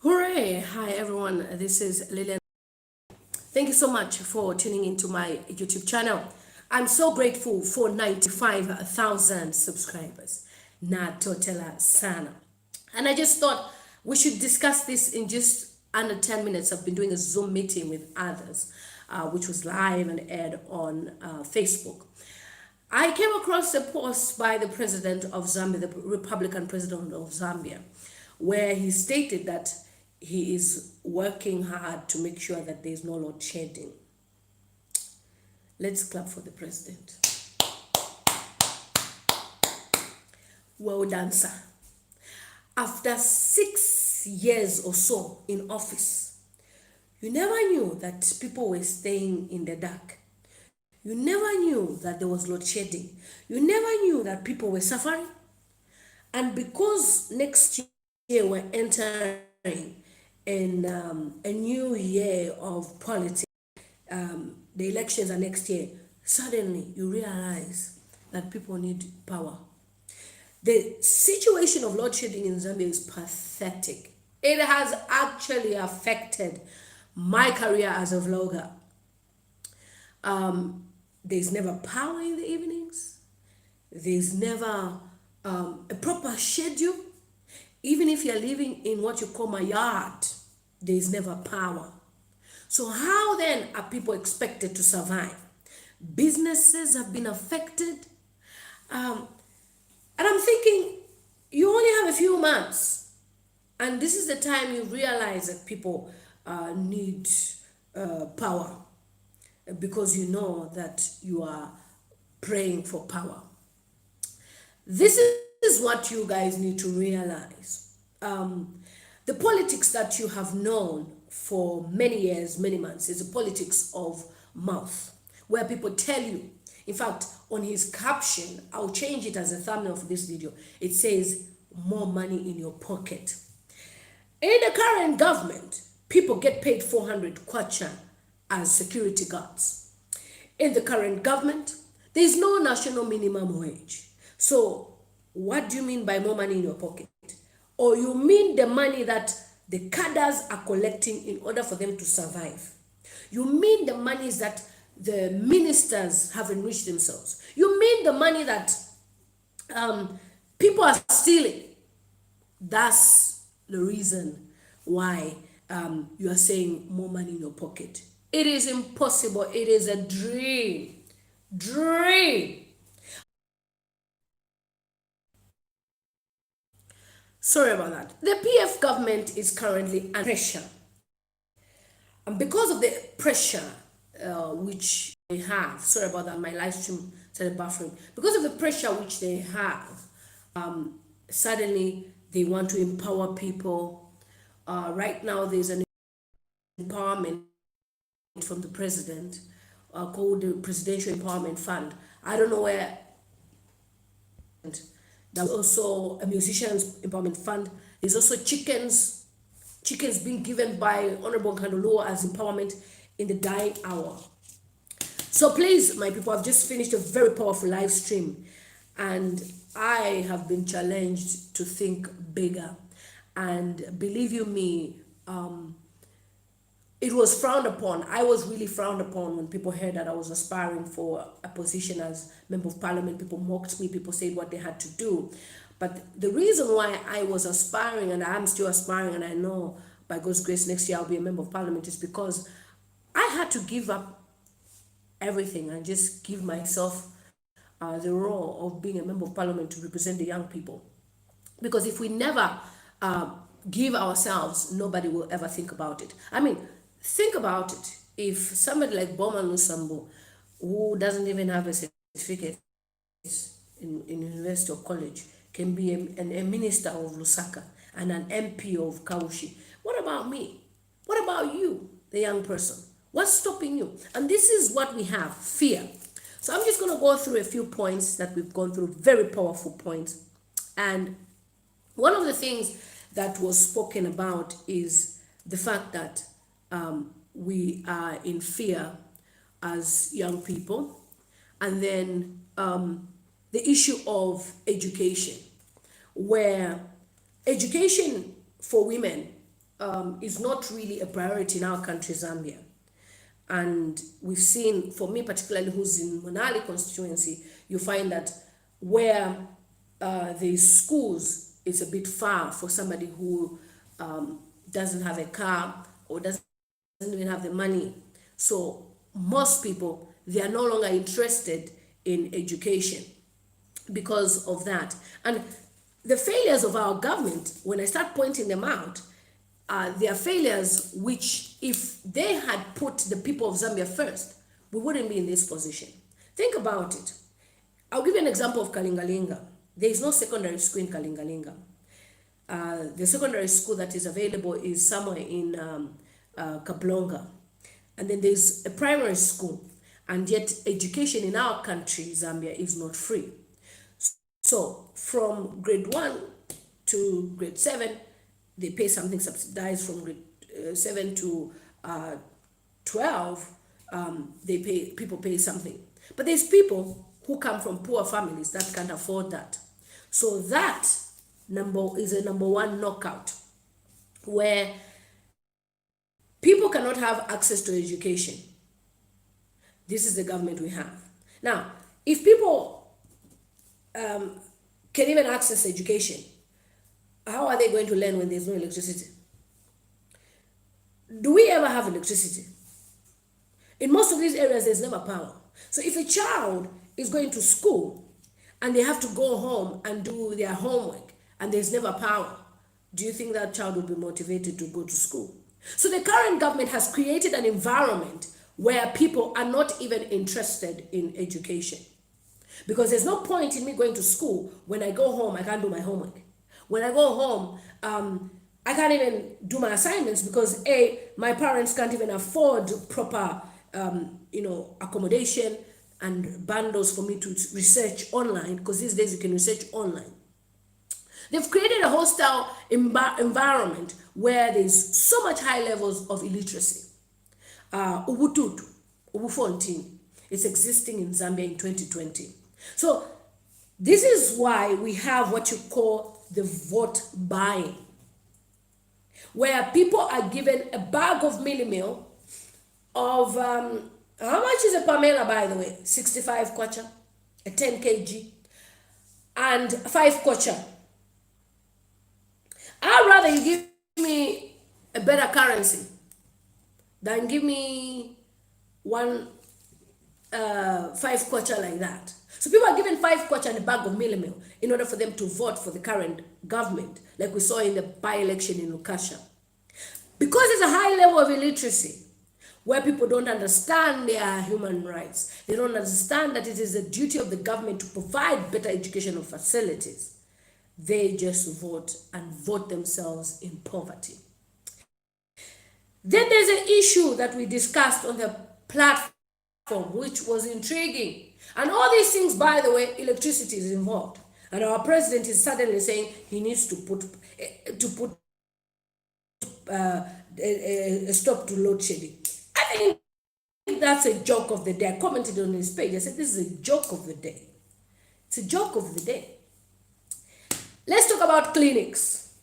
Hooray! Hi everyone, this is Lillian. Thank you so much for tuning into my YouTube channel. I'm so grateful for 95,000 subscribers. Na totela sana. And I just thought we should discuss this in just under 10 minutes. I've been doing a Zoom meeting with others, which was live and aired on Facebook. I came across a post by the president of Zambia, the Republican president of Zambia, where he stated that he is working hard to make sure that there's no load shedding. Let's clap for the president. Well done, sir. After 6 years or so in office, you never knew that people were staying in the dark. You never knew that there was load shedding. You never knew that people were suffering. And because next year we're entering in a new year of politics, the elections are next year, suddenly you realize that people need power. The situation of load shedding in Zambia is pathetic. It has actually affected my career as a vlogger. There's never power in the evenings. There's never a proper schedule. Even if you're living in what you call my yard, there's never power. So how then are people expected to survive? Businesses have been affected. And I'm thinking, you only have a few months. And this is the time you realize that people need power, because you know that you are praying for power. This is what you guys need to realize. The politics that you have known for many years, many months, is the politics of mouth, where people tell you. In fact, on his caption, I'll change it as a thumbnail for this video. It says, more money in your pocket. In the current government, people get paid 400 kwacha as security guards. In the current government, there is no national minimum wage. So what do you mean by more money in your pocket? Or you mean the money that the cadres are collecting in order for them to survive? You mean the monies that the ministers have enriched themselves? You mean the money that people are stealing? That's the reason why you are saying more money in your pocket. It is impossible. It is a dream. Dream. Sorry about that. The PF government is currently under pressure. And because of the pressure which they have, sorry about that, my live stream started buffering. Because of the pressure which they have, suddenly they want to empower people. Right now, there's an empowerment from the president called the Presidential Empowerment Fund. I don't know where. There's also a musicians empowerment fund. There's also chickens being given by Honorable Kandolo as empowerment in the dying hour. So please, my people, I've just finished a very powerful live stream, and I have been challenged to think bigger. And believe you me, it was frowned upon. I was really frowned upon when people heard that I was aspiring for a position as member of parliament. People mocked me. People said what they had to do. But the reason why I was aspiring, and I'm still aspiring, and I know by God's grace next year I'll be a member of parliament, is because I had to give up everything and just give myself the role of being a member of parliament to represent the young people. Because if we never give ourselves, nobody will ever think about it. I mean, think about it. If somebody like Boma Lusambo, who doesn't even have a certificate in university or college, can be a minister of Lusaka and an MP of Kaushi, what about me? What about you, the young person? What's stopping you? And this is what we have, fear. So I'm just going to go through a few points that we've gone through, very powerful points. And one of the things that was spoken about is the fact that we are in fear as young people. And then the issue of education, where education for women is not really a priority in our country, Zambia. And we've seen, for me particularly, who's in Monali constituency, you find that where there's schools, it's a bit far for somebody who doesn't have a car or doesn't even have the money. So most people, they are no longer interested in education because of that. And the failures of our government, when I start pointing them out, they are failures which, if they had put the people of Zambia first, we wouldn't be in this position. Think about it. I'll give you an example of Kalingalinga. There is no secondary school in Kalingalinga. The secondary school that is available is somewhere in Kablonga. And then there's a primary school. And yet education in our country, Zambia, is not free. So from grade 1 to grade 7, they pay something subsidized. From grade 7 to 12, people pay something. But there's people who come from poor families that can't afford that. So that is a number one knockout, where people cannot have access to education. This is the government we have. Now, if people can even access education, how are they going to learn when there's no electricity? Do we ever have electricity? In most of these areas, there's never power. So if a child is going to school and they have to go home and do their homework and there's never power, do you think that child will be motivated to go to school? So the current government has created an environment where people are not even interested in education. Because there's no point in me going to school when I go home, I can't do my homework. When I go home, I can't even do my assignments because my parents can't even afford proper, accommodation and bundles for me to research online, because these days you can research online. They've created a hostile environment where there's so much high levels of illiteracy. Ubututu, Ubufontin, it's existing in Zambia in 2020. So this is why we have what you call the vote buying, where people are given a bag of millimil of, how much is a Pamela, by the way? 65 kwacha, a 10 kg, and 5 kwacha. I'd rather you give me a better currency than give me 5 kwacha like that. So people are given 5 kwacha and a bag of millimil in order for them to vote for the current government, like we saw in the by-election in Lukasha. Because there's a high level of illiteracy, where people don't understand their human rights. They don't understand that it is the duty of the government to provide better educational facilities. They just vote and vote themselves in poverty. Then there's an issue that we discussed on the platform, which was intriguing. And all these things, by the way, electricity is involved. And our president is suddenly saying he needs to put a stop to load shedding. I think that's a joke of the day. I commented on his page. I said, this is a joke of the day. It's a joke of the day. Let's talk about clinics.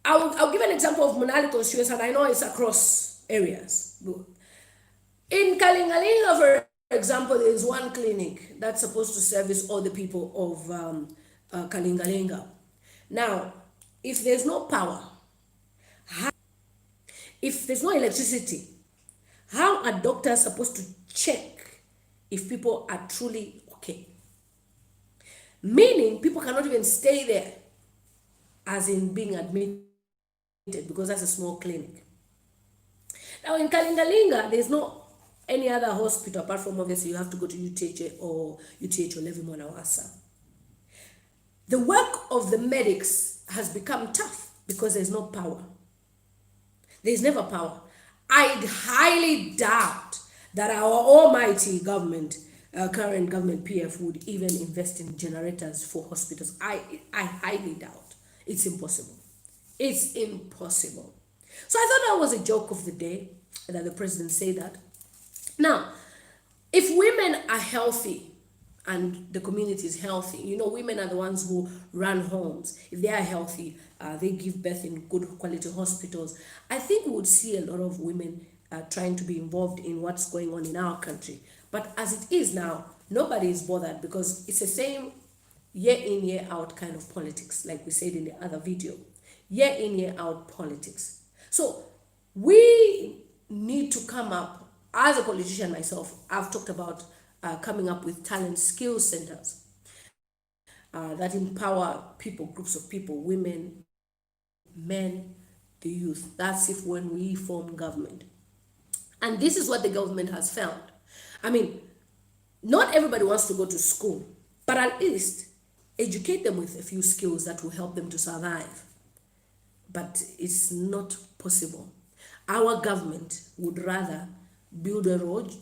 I'll give an example of Monali constituency, and I know it's across areas. In Kalingalinga, for example, there is one clinic that's supposed to service all the people of Kalingalinga. Now, if there's no power, if there's no electricity, how are doctors supposed to check if people are truly okay? Meaning, people cannot even stay there, as in being admitted, because that's a small clinic. Now, in Kalingalinga, there's no any other hospital apart from, obviously, you have to go to UTH or Levi Mwanawasa. The work of the medics has become tough because there's no power. There's never power. I highly doubt that our almighty government, current government PF, would even invest in generators for hospitals. I highly doubt. It's impossible. It's impossible. So I thought that was a joke of the day that the president said that. Now, if women are healthy and the community is healthy. You know, women are the ones who run homes. If they are healthy, they give birth in good quality hospitals. I think we would see a lot of women trying to be involved in what's going on in our country. But as it is now, nobody is bothered because it's the same year in, year out kind of politics, like we said in the other video. Year in, year out politics. So we need to come up, as a politician myself, I've talked about coming up with talent skills centers that empower people, groups of people, women, men, the youth. That's if when we form government. And this is what the government has found. I mean, not everybody wants to go to school, but at least educate them with a few skills that will help them to survive. But it's not possible. Our government would rather build a road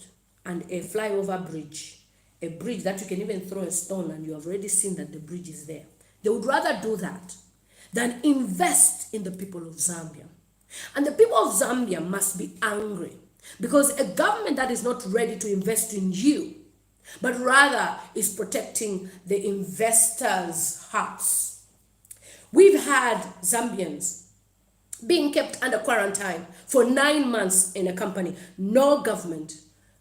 and a flyover bridge, a bridge that you can even throw a stone and you have already seen that the bridge is there. They would rather do that than invest in the people of Zambia. And the people of Zambia must be angry because a government that is not ready to invest in you, but rather is protecting the investors' hearts. We've had Zambians being kept under quarantine for 9 months in a company. No government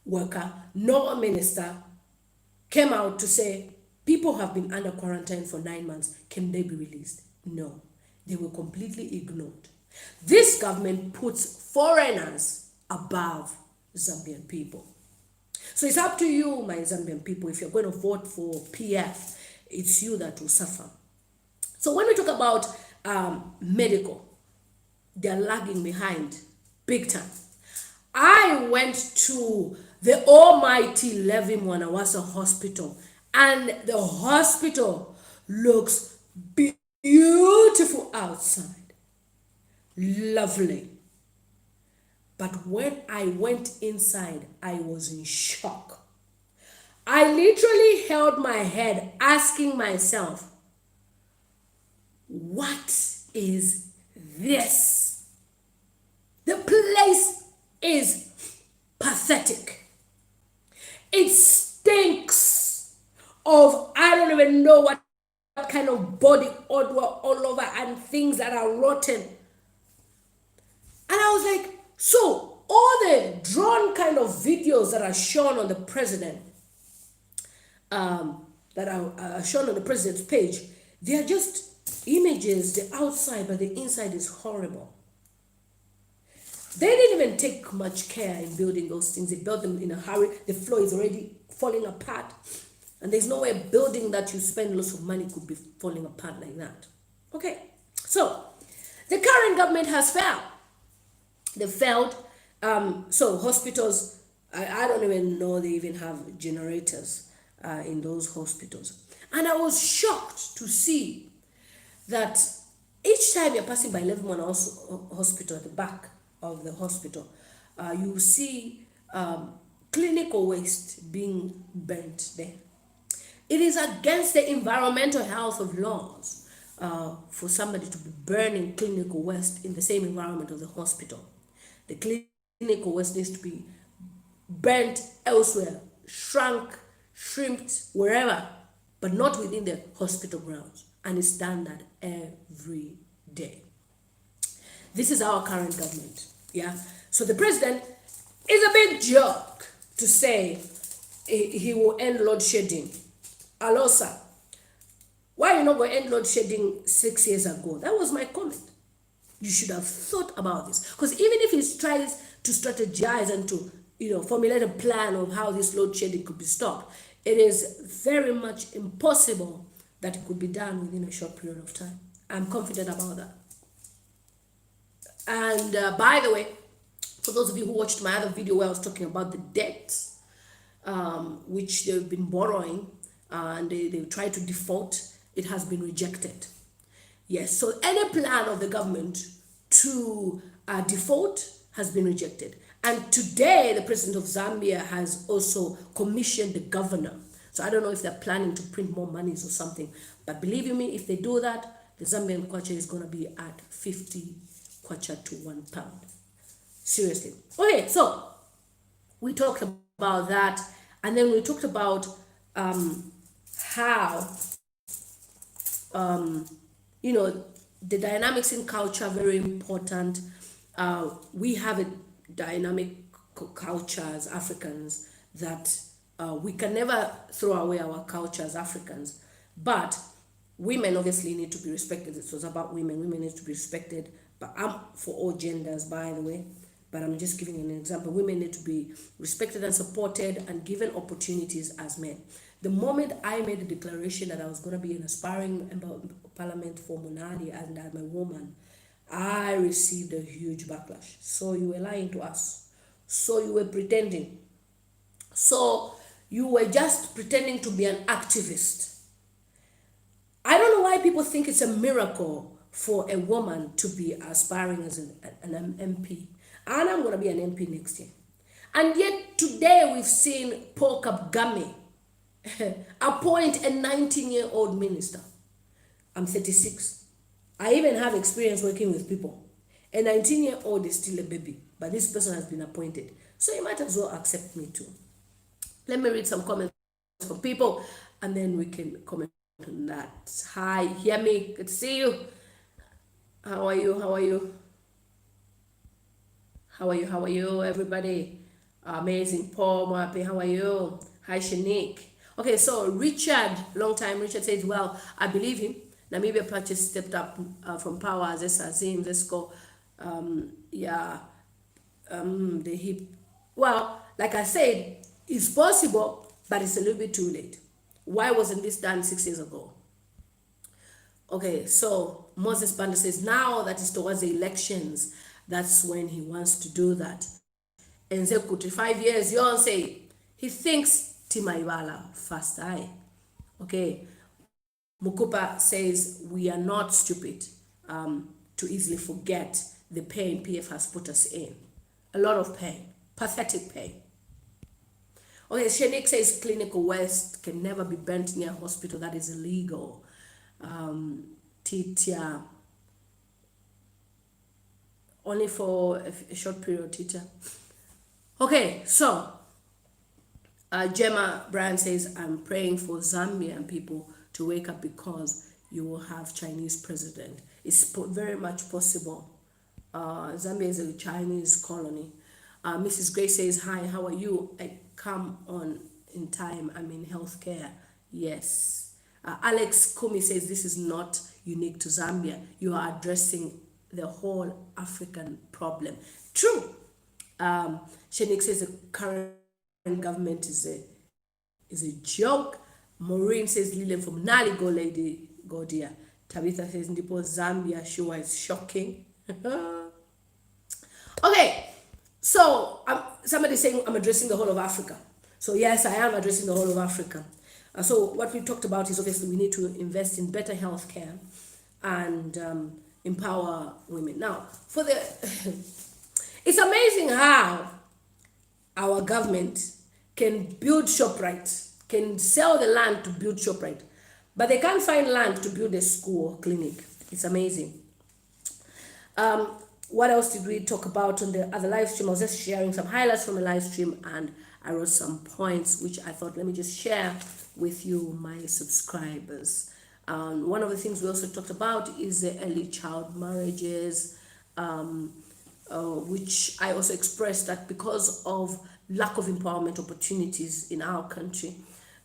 worker, no minister came out to say, people have been under quarantine for 9 months. Can they be released? No. They were completely ignored. This government puts foreigners above Zambian people. So it's up to you, my Zambian people. If you're going to vote for PF, it's you that will suffer. So when we talk about medical, they're lagging behind big time. I went to the almighty Levi Mwanawasa Hospital, and the hospital looks beautiful outside. Lovely. But when I went inside, I was in shock. I literally held my head asking myself, what is this? The place is pathetic. It stinks of, I don't even know what kind of body odor all over and things that are rotten. And I was like, so all the drawn kind of videos that are shown on the president, that are shown on the president's page, they are just images, the outside, but the inside is horrible. They didn't even take much care in building those things. They built them in a hurry. The floor is already falling apart. And there's no way a building that you spend lots of money could be falling apart like that. Okay, so the current government has failed. They failed. So hospitals, I don't even know they even have generators in those hospitals. And I was shocked to see that each time you're passing by Level 1 hospital, at the back of the hospital, you see clinical waste being burnt there. It is against the environmental health of laws for somebody to be burning clinical waste in the same environment of the hospital. The clinical waste needs to be burnt elsewhere, shrunk, shrimped, wherever, but not within the hospital grounds. And it's done that every day. This is our current government. Yeah. So the president is a big joke to say he will end load shedding. Alosa, why you not going to end load shedding 6 years ago? That was my comment. You should have thought about this. Because even if he tries to strategize and to formulate a plan of how this load shedding could be stopped, it is very much impossible that it could be done within a short period of time. I'm confident about that. And by the way, for those of you who watched my other video where I was talking about the debts, which they've been borrowing, and they try to default, it has been rejected. Yes, so any plan of the government to default has been rejected. And today, the president of Zambia has also commissioned the governor. So I don't know if they're planning to print more monies or something. But believe you me, if they do that, the Zambian kwacha is going to be at 50 kwacha to £1. Seriously. Okay, so we talked about that. And then we talked about how you know, the dynamics in culture are very important. We have a dynamic culture as Africans that we can never throw away our culture as Africans, but women obviously need to be respected. It was about women. Women need to be respected, but I'm for all genders, by the way. But I'm just giving an example. Women need to be respected and supported and given opportunities as men. The moment I made a declaration that I was going to be an aspiring member of parliament for Monadi and I'm a woman, I received a huge backlash. So you were lying to us. So you were pretending. So you were just pretending to be an activist. I don't know why people think it's a miracle for a woman to be aspiring as an MP. And I'm going to be an MP next year. And yet today we've seen Paul Kagame appoint a 19-year-old minister. I'm 36. I even have experience working with people. A 19-year-old is still a baby, but this person has been appointed. So you might as well accept me too. Let me read some comments from people and then we can comment on that. Hi, hear me? Good to see you. How are you? How are you? How are you? How are you, everybody? Amazing. Paul Mapi, how are you? Hi, Shanique. Okay, so Richard, long time. Richard says, well, I believe him. Namibia Purchase stepped up from power as Azim. Let's go. The hip. Well, like I said, it's possible, but it's a little bit too late. Why wasn't this done 6 years ago? Okay, so Moses Banda says, now that is towards the elections, that's when he wants to do that. And Zekuti, 5 years, you all say, he thinks Timaibala first eye. Okay, Mukupa says, we are not stupid to easily forget the pain PF has put us in. A lot of pain, pathetic pain. Okay, Shenik says clinical waste can never be burnt near a hospital. That is illegal. Titia, only for a short period, Titia. Okay, so Gemma Brand says, I'm praying for Zambian people to wake up because you will have Chinese president. It's very much possible. Zambia is a Chinese colony. Mrs. Gray says, hi, how are you? I come on in time. I'm in healthcare. Yes. Alex Kumi says, this is not unique to Zambia. You are addressing the whole African problem. True. Shenik says the current government is a joke. Maureen says, Lilian from Nali, go lady, go dear. Tabitha says, Ndipo Zambia, sure is shocking. Okay, so somebody saying I'm addressing the whole of Africa. So yes, I am addressing the whole of Africa. So what we talked about is obviously we need to invest in better healthcare and empower women. Now, for the, it's amazing how our government can build ShopRite, can sell the land to build ShopRite, but they can't find land to build a school or clinic. It's amazing. What else did we talk about on the other live stream? I was just sharing some highlights from the live stream and I wrote some points which I thought, let me just share with you, my subscribers. One of the things we also talked about is the early child marriages, which I also expressed that because of lack of empowerment opportunities in our country,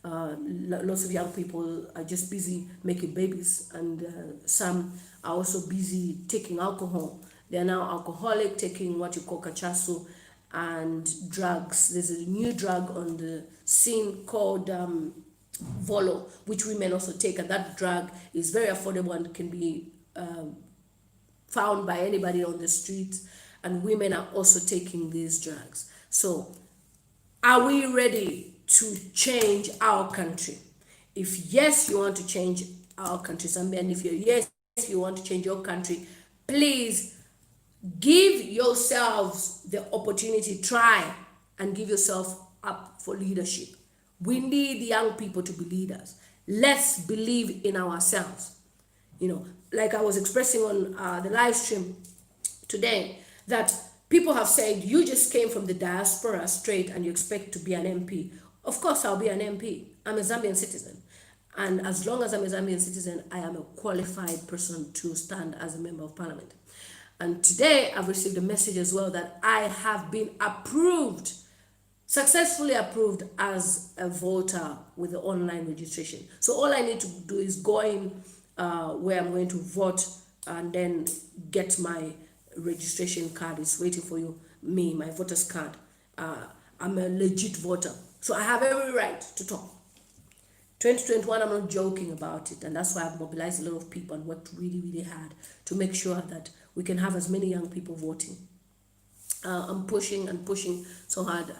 lots of young people are just busy making babies, and some are also busy taking alcohol. They are now alcoholic, taking what you call cachasu and drugs. There's a new drug on the scene called Volo, which women also take, and that drug is very affordable and can be found by anybody on the street, and women are also taking these drugs. So are we ready to change our country? If yes, you want to change our country, Zambia, and if you're yes, you want to change your country, please give yourselves the opportunity, try and give yourself up for leadership. We need young people to be leaders. Let's believe in ourselves. You know, like I was expressing on the live stream today, that people have said, you just came from the diaspora straight and you expect to be an MP. Of course, I'll be an MP. I'm a Zambian citizen. And as long as I'm a Zambian citizen, I am a qualified person to stand as a member of parliament. And today I've received a message as well that I have been approved, successfully approved as a voter with the online registration. So all I need to do is go in where I'm going to vote and then get my registration card. It's waiting for you, my voter's card. I'm a legit voter. So I have every right to talk. 2021, I'm not joking about it, and that's why I've mobilized a lot of people and worked really, really hard to make sure that we can have as many young people voting. I'm pushing and pushing so hard.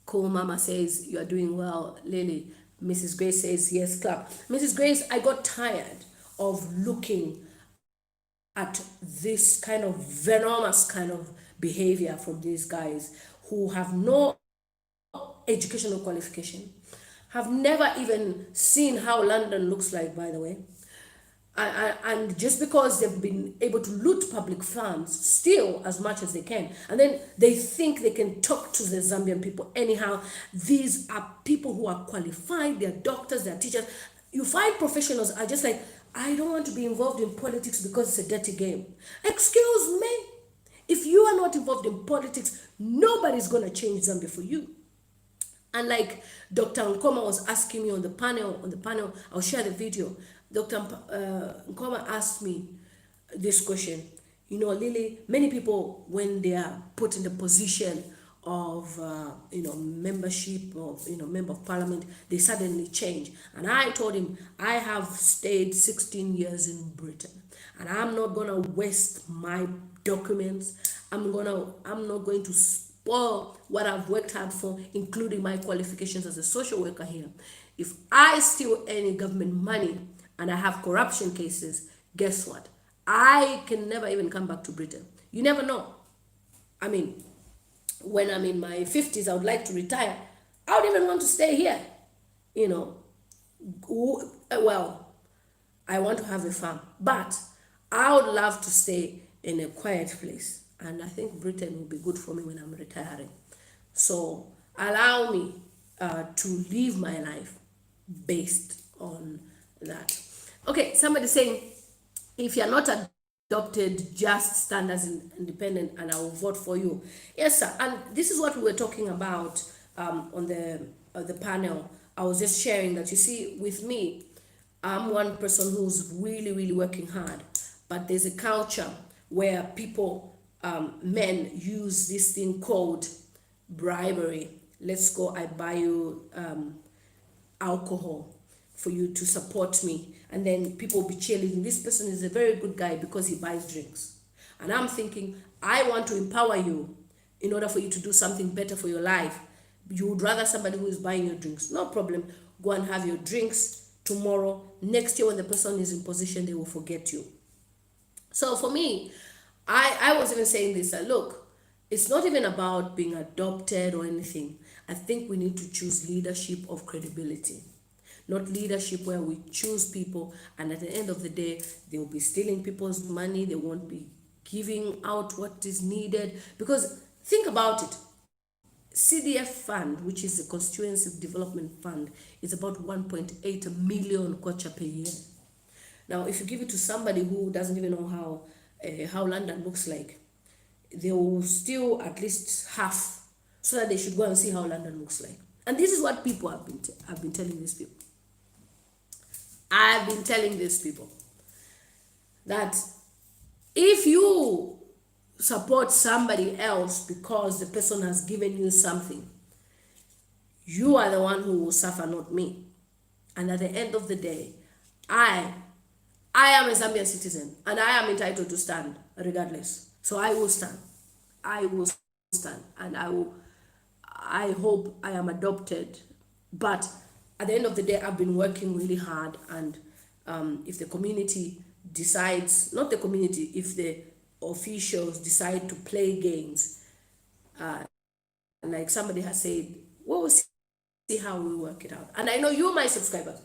Cool Mama says, you are doing well, Lily. Mrs. Grace says, yes, clap. Mrs. Grace, I got tired of looking at this kind of venomous kind of behavior from these guys who have no educational qualification, have never even seen how London looks like, by the way. And just because they've been able to loot public funds, steal as much as they can, and then they think they can talk to the Zambian people anyhow. These are people who are qualified, they're doctors, they're teachers. You find professionals are just like, I don't want to be involved in politics because it's a dirty game. Excuse me. If you are not involved in politics, nobody's going to change Zambia for you. And like Dr. Nkoma was asking me on the panel, I'll share the video. Dr. Nkoma asked me this question. You know, Lily, many people, when they are put in the position of, membership of, member of parliament, they suddenly change. And I told him, I have stayed 16 years in Britain, and I'm not going to waste my documents. I'm not going to spoil what I've worked hard for, including my qualifications as a social worker here. If I steal any government money and I have corruption cases, guess what? I can never even come back to Britain. You never know. I mean, when I'm in my 50s, I would like to retire. I would even want to stay here. Well, I want to have a farm, but I would love to stay in a quiet place. And I think Britain will be good for me when I'm retiring. So allow me to live my life based on that. Okay, somebody saying, if you're not adopted, just stand as an independent and I will vote for you. Yes, sir. And this is what we were talking about on the panel. I was just sharing that, you see, with me, I'm one person who's really, really working hard. But there's a culture where people, men, use this thing called bribery. Let's go, I buy you alcohol for you to support me. And then people will be cheerleading. This person is a very good guy because he buys drinks. And I'm thinking, I want to empower you in order for you to do something better for your life. You would rather somebody who is buying your drinks. No problem. Go and have your drinks tomorrow. Next year when the person is in position, they will forget you. So for me, I was even saying this, look, it's not even about being adopted or anything. I think we need to choose leadership of credibility, not leadership where we choose people and at the end of the day, they will be stealing people's money. They won't be giving out what is needed. Because think about it. CDF fund, which is the Constituency Development Fund, is about 1.8 million kwacha per year. Now, if you give it to somebody who doesn't even know how London looks like, they will steal at least half so that they should go and see how London looks like. And this is what people have been telling these people. I've been telling these people that if you support somebody else because the person has given you something, you are the one who will suffer, not me. And at the end of the day, I am a Zambian citizen and I am entitled to stand regardless. So I will stand. I will stand and I hope I am adopted. But at the end of the day, I've been working really hard, and if the community decides, not the community, if the officials decide to play games, like somebody has said, we will see how we work it out. And I know you, my subscribers,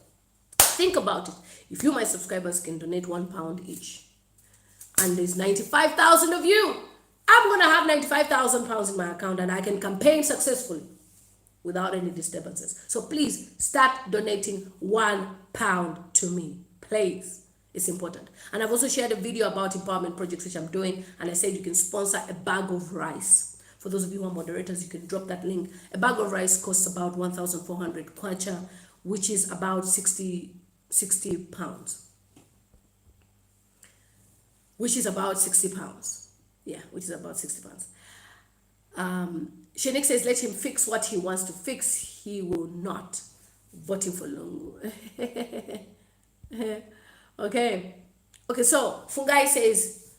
think about it. If you, my subscribers, can donate £1 each, and there's 95,000 of you, I'm going to have £95,000 in my account and I can campaign successfully. without any disturbances. So please start donating £1 to me, please. It's important. And I've also shared a video about empowerment projects which I'm doing, and I said you can sponsor a bag of rice. For those of you who are moderators, you can drop that link. A bag of rice costs about 1,400 kwacha, which is about 60 pounds. Which is about 60 pounds. Yeah, which is about 60 pounds. Shenik says, let him fix what he wants to fix. He will not. Voting for Lungu. Okay. Okay, so Fungai says,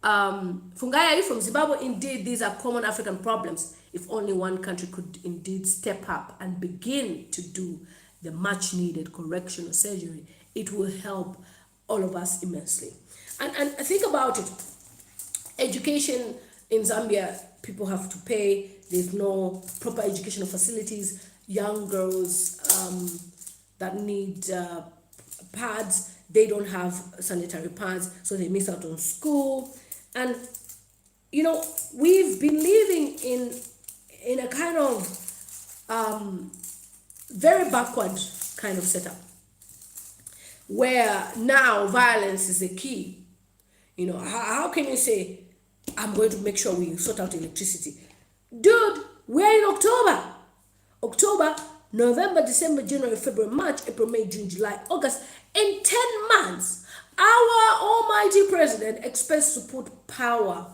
Fungai, are you from Zimbabwe? Indeed, these are common African problems. If only one country could indeed step up and begin to do the much needed correctional surgery, it will help all of us immensely. And think about it. Education in Zambia, people have to pay. There's no proper educational facilities. Young girls that need pads, they don't have sanitary pads, so they miss out on school. And you know, we've been living in a kind of very backward kind of setup, where now violence is the key. You know, how can you say, I'm going to make sure we sort out electricity? Dude, we're in October, November, December, January, February, March, April, May, June, July, August. In 10 months, our almighty president expects to put power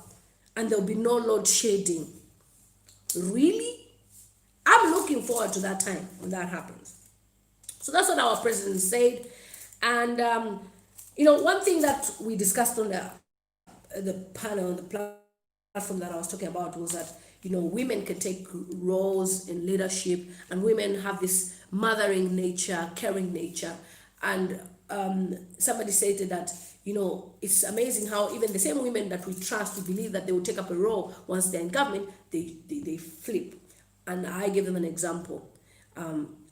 and there'll be no load shedding. Really? I'm looking forward to that time when that happens. So that's what our president said. And you know, one thing that we discussed on the panel, the platform that I was talking about, was that, you know, women can take roles in leadership, and women have this mothering nature, caring nature. And somebody stated that, you know, it's amazing how even the same women that we trust, we believe that they will take up a role once they're in government, they flip. And I gave them an example.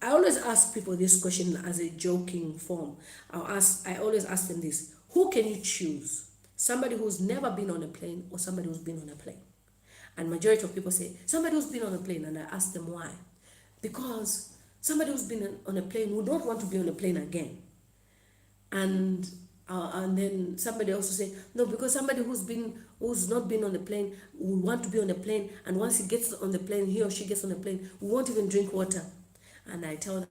I always ask people this question as a joking form. I always ask them this: who can you choose? Somebody who's never been on a plane, or somebody who's been on a plane? And majority of people say somebody who's been on a plane. And I ask them why. Because somebody who's been on a plane would not want to be on a plane again. And then somebody also say, no, because somebody who's not been on the plane will want to be on the plane, and once he gets on the plane, he or she gets on the plane, we won't even drink water. And I tell them,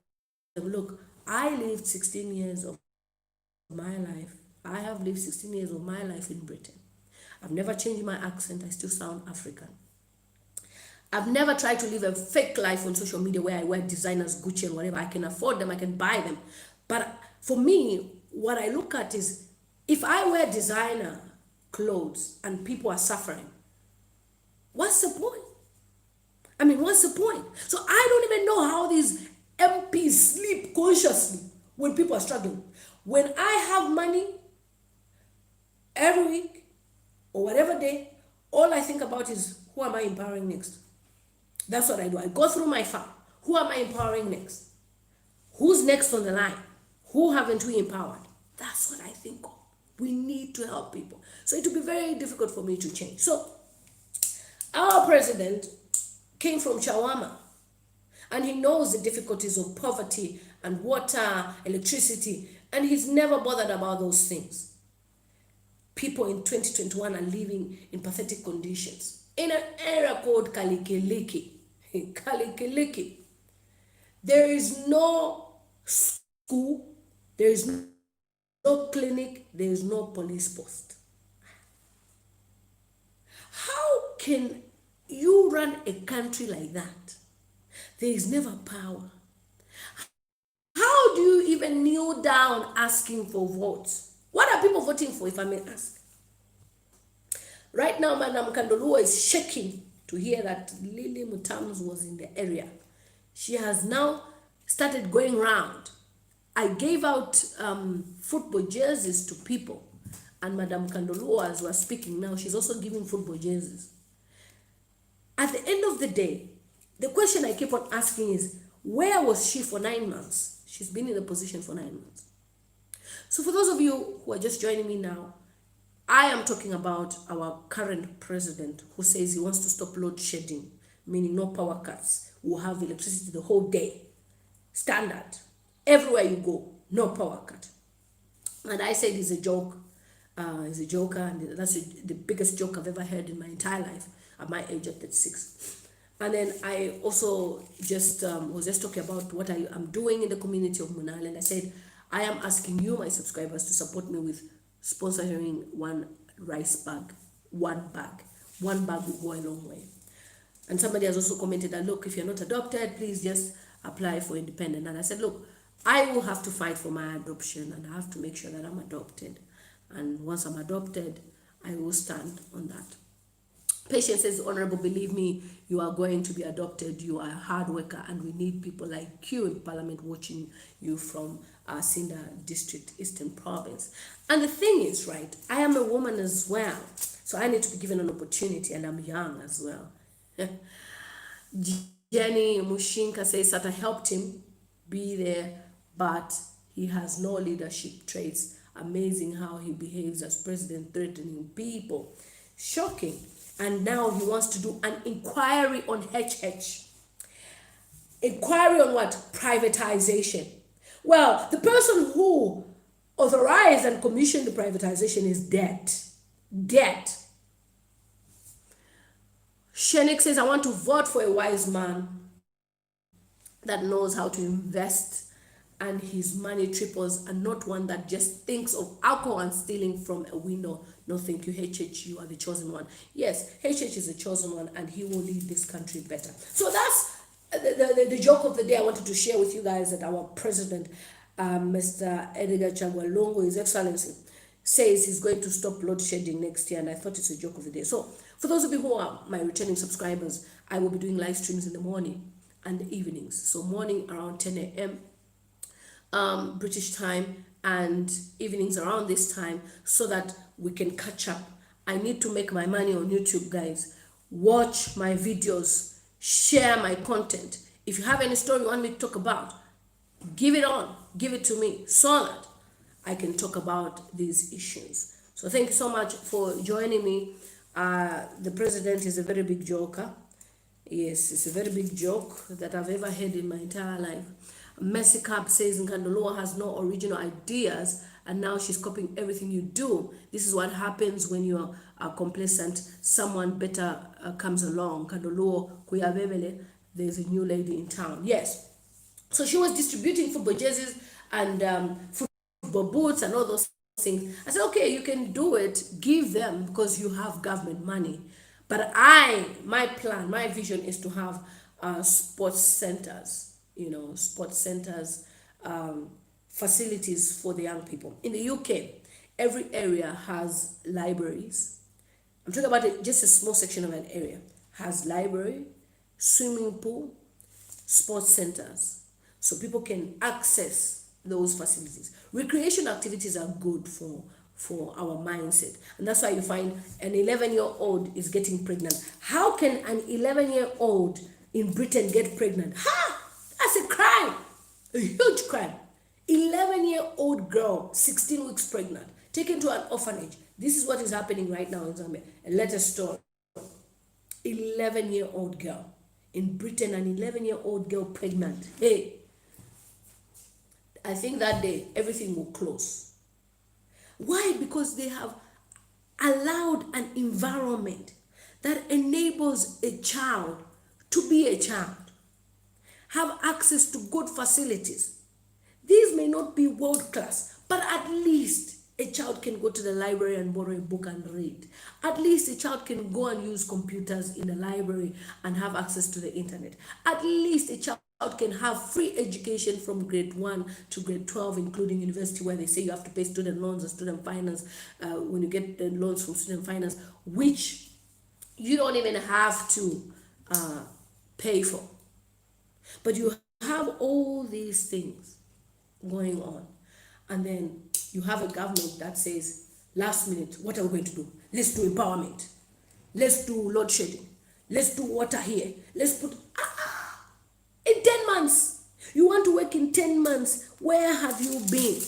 look, I lived 16 years of my life. I have lived 16 years of my life in Britain. I've never changed my accent. I still sound African. I've never tried to live a fake life on social media where I wear designers, Gucci and whatever. I can afford them, I can buy them. But for me, what I look at is, if I wear designer clothes and people are suffering, what's the point? I mean, what's the point? So I don't even know how these MPs sleep consciously when people are struggling. When I have money every week or whatever day, all I think about is, who am I empowering next? That's what I do. I go through my file. Who am I empowering next? Who's next on the line? Who haven't we empowered? That's what I think of. We need to help people. So it will be very difficult for me to change. So our president came from Chawama, and he knows the difficulties of poverty and water, electricity, and he's never bothered about those things. People in 2021 are living in pathetic conditions in an area called Kalikeleke. Kalikeleke. There is no school, there is no clinic, there is no police post. How can you run a country like that? There is never power. How do you even kneel down asking for votes? What are people voting for, if I may ask? Right now, Madam Kandolua is shaking to hear that Lily Mutams was in the area. She has now started going round. I gave out football jerseys to people, and Madam Kandolua, as we're speaking now, she's also giving football jerseys. At the end of the day, the question I keep on asking is, where was she for 9 months? She's been in the position for 9 months. So for those of you who are just joining me now, I am talking about our current president, who says he wants to stop load shedding meaning no power cuts. We'll have electricity the whole day. Standard. Everywhere you go, no power cut. And I said it's a joke. He's a joker, and that's the biggest joke I've ever heard in my entire life at my age of 36. And then I also just was just talking about what I'm doing in the community of Munal, and I said I am asking you, my subscribers, to support me with sponsoring one rice bag, one bag. One bag will go a long way. And somebody has also commented that, look, if you're not adopted, please just apply for independent. And I said, look, I will have to fight for my adoption, and I have to make sure that I'm adopted. And once I'm adopted, I will stand on that. Patience says, Honorable, believe me, you are going to be adopted. You are a hard worker, and we need people like you in Parliament watching you from Sinda District, Eastern Province. And the thing is, right, I am a woman as well, so I need to be given an opportunity, and I'm young as well. Jenny Mushinka says that I helped him be there, but he has no leadership traits. Amazing how he behaves as president, threatening people. Shocking. And now he wants to do an inquiry on HH. Inquiry on what? Privatization. Well, the person who authorized and commissioned the privatization is dead. Dead. Shenik says, I want to vote for a wise man that knows how to invest and his money triples, and not one that just thinks of alcohol and stealing from a window. No, thank you, HH, you are the chosen one. Yes, HH is the chosen one, and he will lead this country better. So that's the joke of the day I wanted to share with you guys, that our president, Mr. Edgar Lungu, His Excellency, says he's going to stop load shedding next year, and I thought it's a joke of the day. So for those of you who are my returning subscribers, I will be doing live streams in the morning and the evenings. So morning around 10 a.m. British time, and evenings around this time, so that we can catch up. I need to make my money on YouTube, guys. Watch my videos, share my content. If you have any story you want me to talk about, give it to me, so that I can talk about these issues. So thank you so much for joining me. The president is a very big joker. Yes, it's a very big joke that I've ever heard in my entire life. Mercy Cap says Nkandoloa has no original ideas, and now she's copying everything you do. This is what happens when you're complacent. Someone better comes along. Nkandoloa Kuyabebele, there's a new lady in town. Yes. So she was distributing football jerseys and football boots and all those things. I said, okay, you can do it. Give them, because you have government money. But my plan, my vision is to have sports centers. Sports centers, facilities for the young people. In the UK, every area has libraries. I'm talking about just a small section of an area. Has library, swimming pool, sports centers. So people can access those facilities. Recreation activities are good for our mindset. And that's why you find an 11-year-old is getting pregnant. How can an 11-year-old in Britain get pregnant? That's a crime, a huge crime. 11-year-old girl, 16 weeks pregnant, taken to an orphanage. This is what is happening right now in Zambia. A latest story. 11-year-old girl. In Britain, an 11-year-old girl pregnant. Hey, I think that day everything will close. Why? Because they have allowed an environment that enables a child to be a child. Have access to good facilities. These may not be world class, but at least a child can go to the library and borrow a book and read. At least a child can go and use computers in the library and have access to the internet. At least a child can have free education from grade 1 to grade 12, including university, where they say you have to pay student loans and student finance when you get the loans from student finance, which you don't even have to pay for. But you have all these things going on, and then you have a government that says, last minute, what are we going to do? Let's do empowerment. Let's do load shedding. Let's do water here. Let's put... in 10 months. You want to work in 10 months. Where have you been?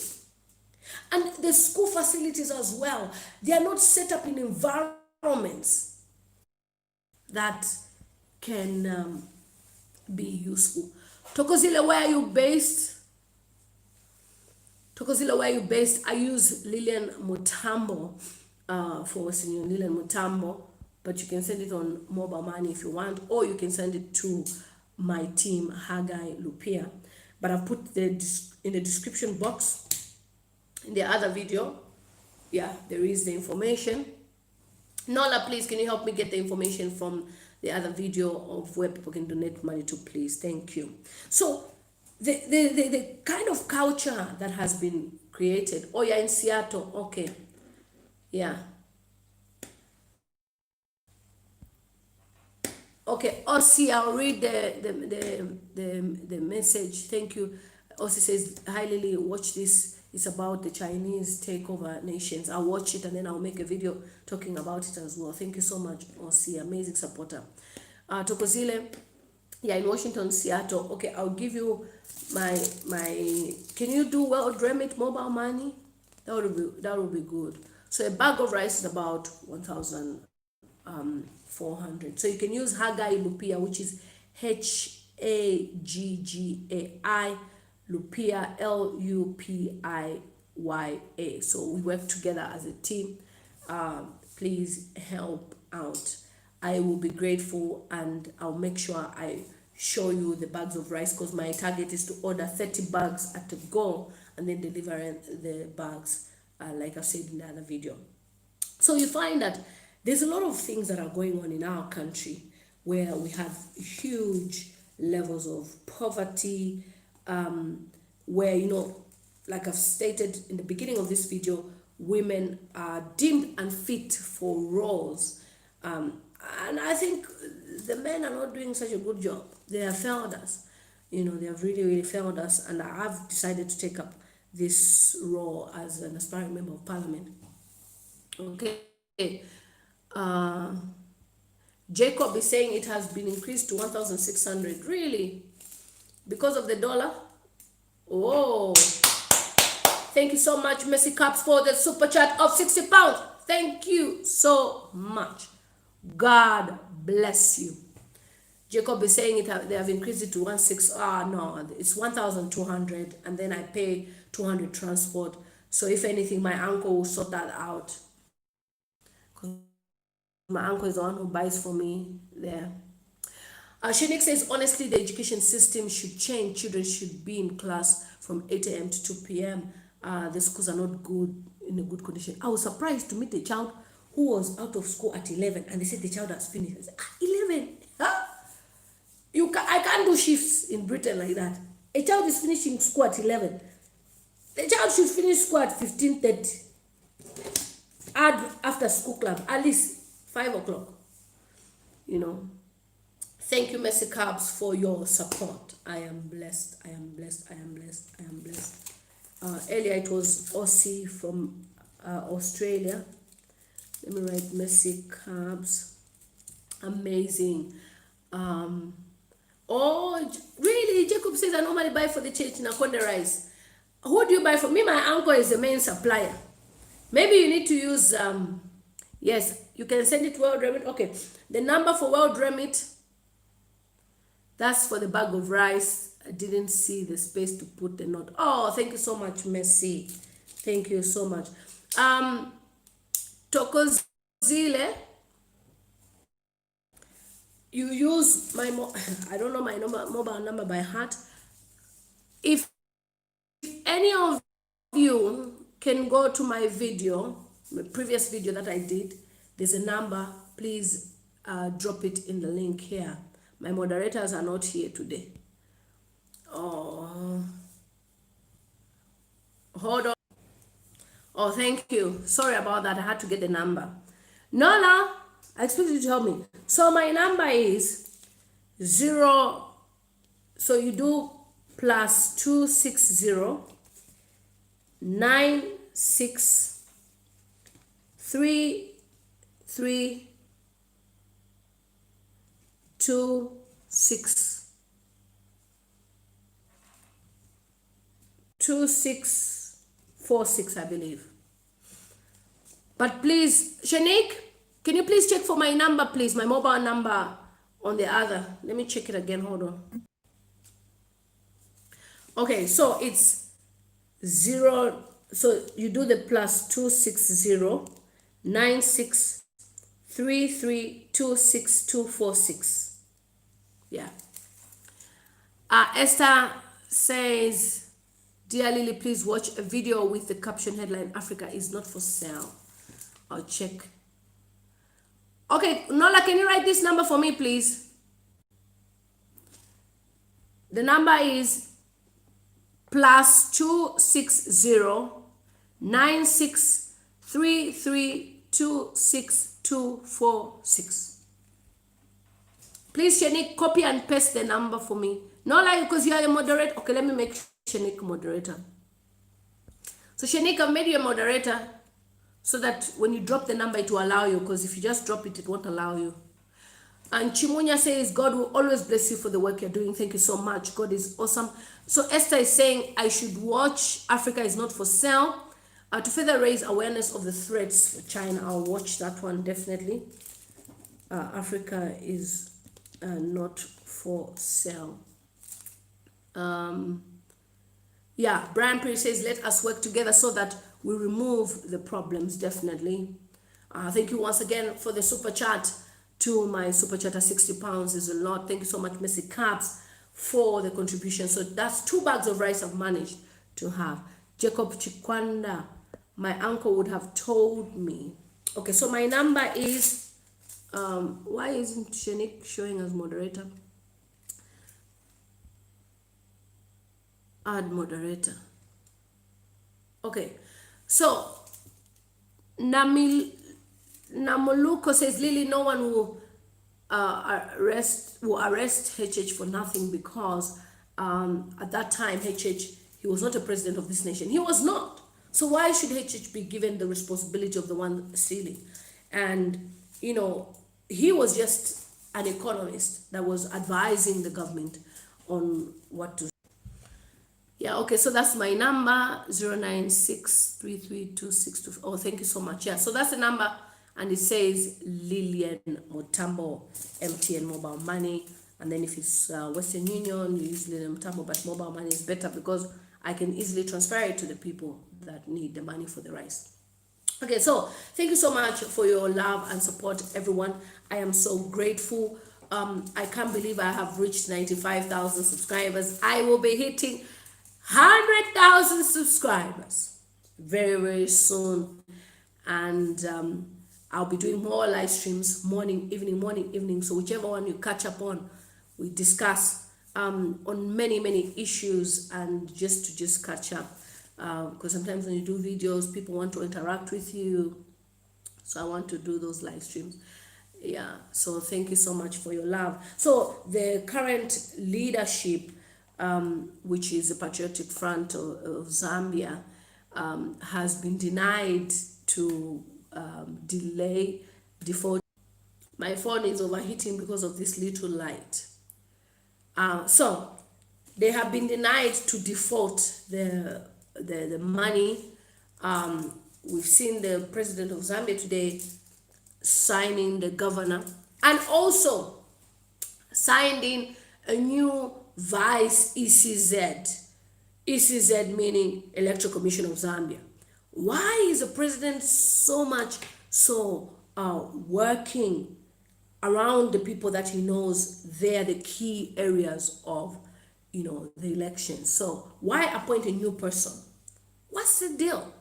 And the school facilities as well. They are not set up in environments that can be useful. Tokozile, where are you based? Tokozile, where are you based? I use Lilian Mutambo for Western Union, Lilian Mutambo, but you can send it on mobile money if you want, or you can send it to my team, Haggai Lupia. But I've put in the description box in the other video. Yeah, there is the information. Nola, please, can you help me get the information from the other video of where people can donate money to, please? Thank you. So the kind of culture that has been created. Oh, you're in Seattle. Okay. Yeah. Okay, Ossie, I'll read the message. Thank you. Ossie says, hi Lily, watch this. It's about the Chinese takeover nations. I'll watch it and then I'll make a video talking about it as well. Thank you so much, Ossie, amazing supporter. Tokozile, yeah, in Washington, Seattle. Okay, I'll give you my can you do World Remit mobile money? That would be good. So a bag of rice is about 1,400. So you can use Haggai Lupia, which is Haggai Lupia, Lupiya. So we work together as a team. Please help out. I will be grateful, and I'll make sure I show you the bags of rice, because my target is to order 30 bags at a go and then deliver the bags, like I said in the other video. So you find that there's a lot of things that are going on in our country where we have huge levels of poverty, where, like I've stated in the beginning of this video, women are deemed unfit for roles. And I think the men are not doing such a good job. They have failed us. They have really, really failed us. And I have decided to take up this role as an aspiring member of parliament. Okay. Jacob is saying it has been increased to 1,600. Really? Because of the dollar? Oh. Thank you so much, Messi Caps, for the super chat of 60 pounds. Thank you so much. God bless you. Jacob is saying they have increased it to 1,600. No, it's 1,200, and then I pay 200 transport. So if anything, my uncle will sort that out. My uncle is the one who buys for me there. Shenik says, honestly, the education system should change. Children should be in class from 8 a.m. to 2 p.m. The schools are not good, in a good condition. I was surprised to meet a child who was out of school at 11, and they said the child has finished. I said, 11? Huh? I can't do shifts in Britain like that. A child is finishing school at 11. The child should finish school at 15:30. Add after school club, at least 5 o'clock. Thank you, Messi Cabs, for your support. I am blessed. I am blessed. I am blessed. I am blessed. Earlier it was Aussie from Australia. Let me write Messi Cabs. Amazing. Oh, really? Jacob says I normally buy for the church Nakonde rice. Who do you buy for? Me, my uncle is the main supplier. Maybe you need to use, yes, you can send it to World Remit. Okay, the number for World Remit, that's for the bag of rice. I didn't see the space to put the note. Oh, thank you so much, Messi. Thank you so much. Tokozile, you use my, I don't know my mobile number by heart. If any of you can go to my video, my previous video that I did, there's a number, please drop it in the link here. My moderators are not here today. Oh, hold on. Oh, thank you. Sorry about that. I had to get the number. Nola, I expect you to help me. So my number is 0. So you do plus 260 96 33 26 2646, I believe. But please, Shanique, can you please check for my number, please, my mobile number on the other. Let me check it again. Hold on. Okay, so it's 0. So you do the plus 2609633262446. Yeah. Esther says, "Dear Lily, please watch a video with the caption headline, Africa is not for sale." I'll check. Okay, Nola, can you write this number for me, please? The number is plus 2609633262446. Please, Shanik, copy and paste the number for me. Not like because you are a moderator. Okay, let me make Shanik moderator. So Shanik, I've made you a moderator so that when you drop the number, it will allow you, because if you just drop it, it won't allow you. And Chimunya says, God will always bless you for the work you're doing. Thank you so much. God is awesome. So Esther is saying, I should watch Africa is not for sale to further raise awareness of the threats for China. I'll watch that one definitely. Africa is not for sale. Yeah, Brian Perry says, let us work together so that we remove the problems, definitely. Thank you once again for the super chat. To my super chat at £60 is a lot. Thank you so much, Messi Caps, for the contribution. So that's 2 bags of rice I've managed to have. Jacob Chikwanda, my uncle would have told me. Okay, so my number is, why isn't Shanik showing as moderator? Add moderator. Okay, so Namoluko says, Lily, no one will arrest HH for nothing, because at that time HH, he was not a president of this nation. He was not. So why should HH be given the responsibility of the one stealing? And you know, he was just an economist that was advising the government on what to. Yeah, okay, so that's my number, 096332624. Oh, thank you so much. Yeah, so that's the number, and it says Lillian Mutambo, MTN mobile money. And then if it's Western Union, you use Lillian Mutambo, but mobile money is better because I can easily transfer it to the people that need the money for the rice. Okay, so thank you so much for your love and support, everyone. I am so grateful. I can't believe I have reached 95,000 subscribers. I will be hitting 100,000 subscribers very, very soon. And I'll be doing more live streams, morning, evening. So whichever one you catch up on, we discuss on many, many issues, and just catch up. Because sometimes when you do videos, people want to interact with you. So I want to do those live streams. Yeah, so thank you so much for your love. So the current leadership, which is the Patriotic Front of Zambia, has been denied to delay default. My phone is overheating because of this little light. So they have been denied to default the money. We've seen the president of Zambia today signing the governor, and also signed in a new vice ECZ. ECZ meaning Electoral Commission of Zambia. Why is the president so working around the people that he knows they're the key areas of, you know, the election? So why appoint a new person? What's the deal?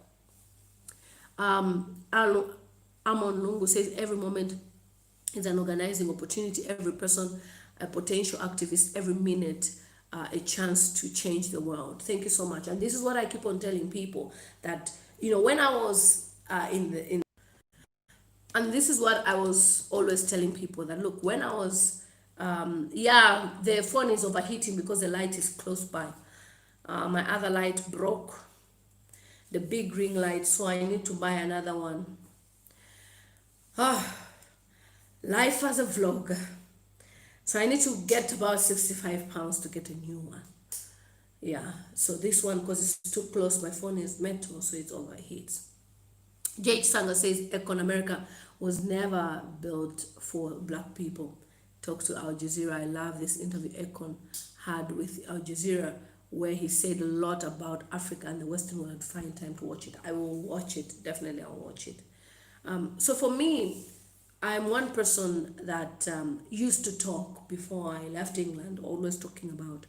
Amon Lungu says, every moment is an organizing opportunity, every person a potential activist, every minute a chance to change the world. Thank you so much. And this is what I keep on telling people, that, you know, when I was and this is what I was always telling people, that look, when I was yeah, the phone is overheating because the light is close by. My other light broke, the big ring light, so I need to buy another one. Life as a vlogger. So I need to get about £65 to get a new one. Yeah, so this one, because it's too close, my phone is metal, so it overheats. J.H. Sanger says, Econ America was never built for black people. talk to Al Jazeera. I love this interview Ekon had with Al Jazeera, where he said a lot about Africa and the Western world. Find time to watch it. I will watch it. Definitely, I'll watch it. So for me, I'm one person that used to talk before I left England, always talking about,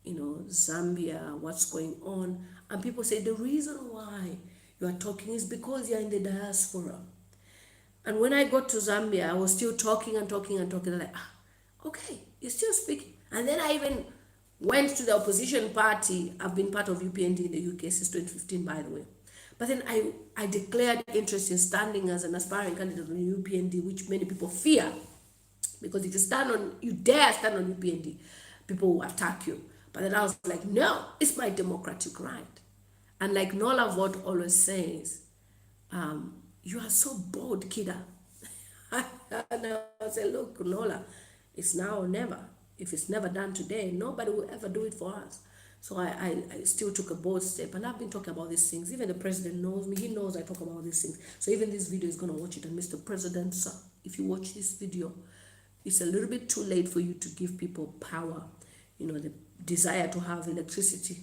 Zambia, what's going on. And people say the reason why you are talking is because you're in the diaspora. And when I got to Zambia, I was still talking and talking and talking. Like, okay, you're still speaking. And then I even went to the opposition party. I've been part of UPND in the UK since 2015, by the way. But then I declared interest in standing as an aspiring candidate on UPND, which many people fear. Because if you dare stand on UPND, people will attack you. But then I was like, no, it's my democratic right. And like Nola Vaught always says, you are so bold, kidda. And I say, look, Nola, it's now or never. If it's never done today, nobody will ever do it for us. So I still took a bold step, and I've been talking about these things. Even the president knows me. He knows I talk about these things. So even this video is going to watch it. And Mr. President, sir, if you watch this video, it's a little bit too late for you to give people power, the desire to have electricity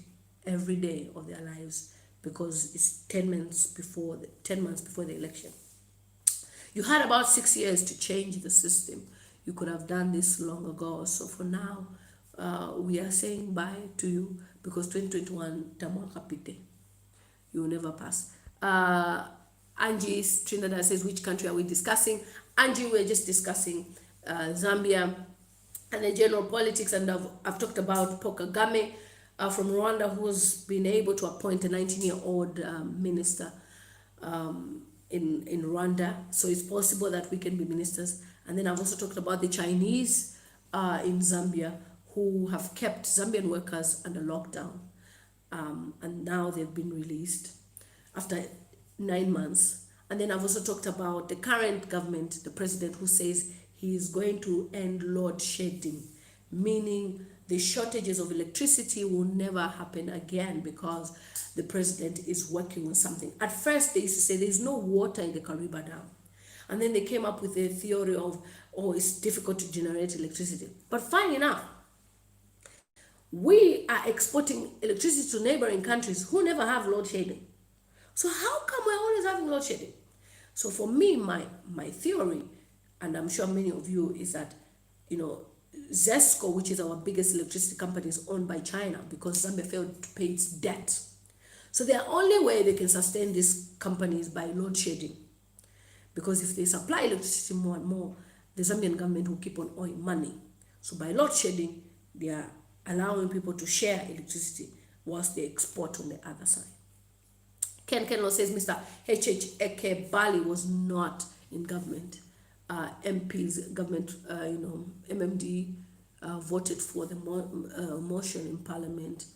every day of their lives, because it's 10 months before the election. You had about 6 years to change the system. You could have done this long ago. So for now, we are saying bye to you, because 2021 tamwaka pite. You will never pass. Angie Trinidad says, which country are we discussing? Angie, we're just discussing Zambia and the general politics, and I've talked about Paul Kagame from Rwanda, who's been able to appoint a 19-year-old minister in Rwanda. So it's possible that we can be ministers. And then I've also talked about the Chinese in Zambia, who have kept Zambian workers under lockdown. And now they've been released after 9 months. And then I've also talked about the current government, the president, who says he is going to end load shedding, meaning the shortages of electricity will never happen again, because the president is working on something. At first, they used to say there's no water in the Kariba Dam. And then they came up with a theory of, it's difficult to generate electricity. But funny enough, we are exporting electricity to neighboring countries who never have load shedding. So how come we're always having load shedding? So for me, my theory, and I'm sure many of you, is that, ZESCO, which is our biggest electricity company, is owned by China, because Zambia failed to pay its debt. So the only way they can sustain these companies by load shedding. Because if they supply electricity more and more, the Zambian government will keep on owing money. So by load shedding, they are allowing people to share electricity whilst they export on the other side. Ken Kenlo says Mr. H.H. Eke Bali was not in government. MP's government, MMD voted for the motion in Parliament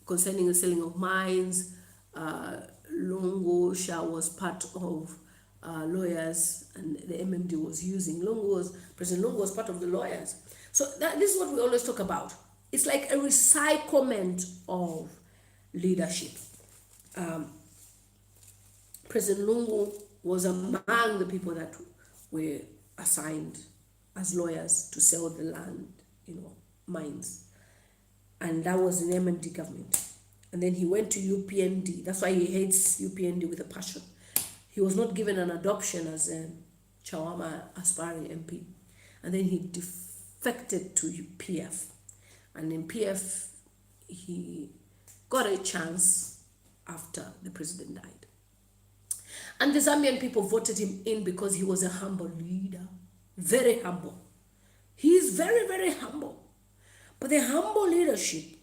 concerning the selling of mines. Lungu Shah was part of lawyers, and the MMD was using President Lungu was part of the lawyers. So this is what we always talk about. It's like a recyclement of leadership. President Lungu was among the people that were assigned as lawyers to sell the land, mines. And that was in MMD government. And then he went to UPND. That's why he hates UPND with a passion. He was not given an adoption as a Chawama aspiring MP. And then he defected to PF. And in PF, he got a chance after the president died. And the Zambian people voted him in because he was a humble leader. Very humble. He is very, very humble. But the humble leadership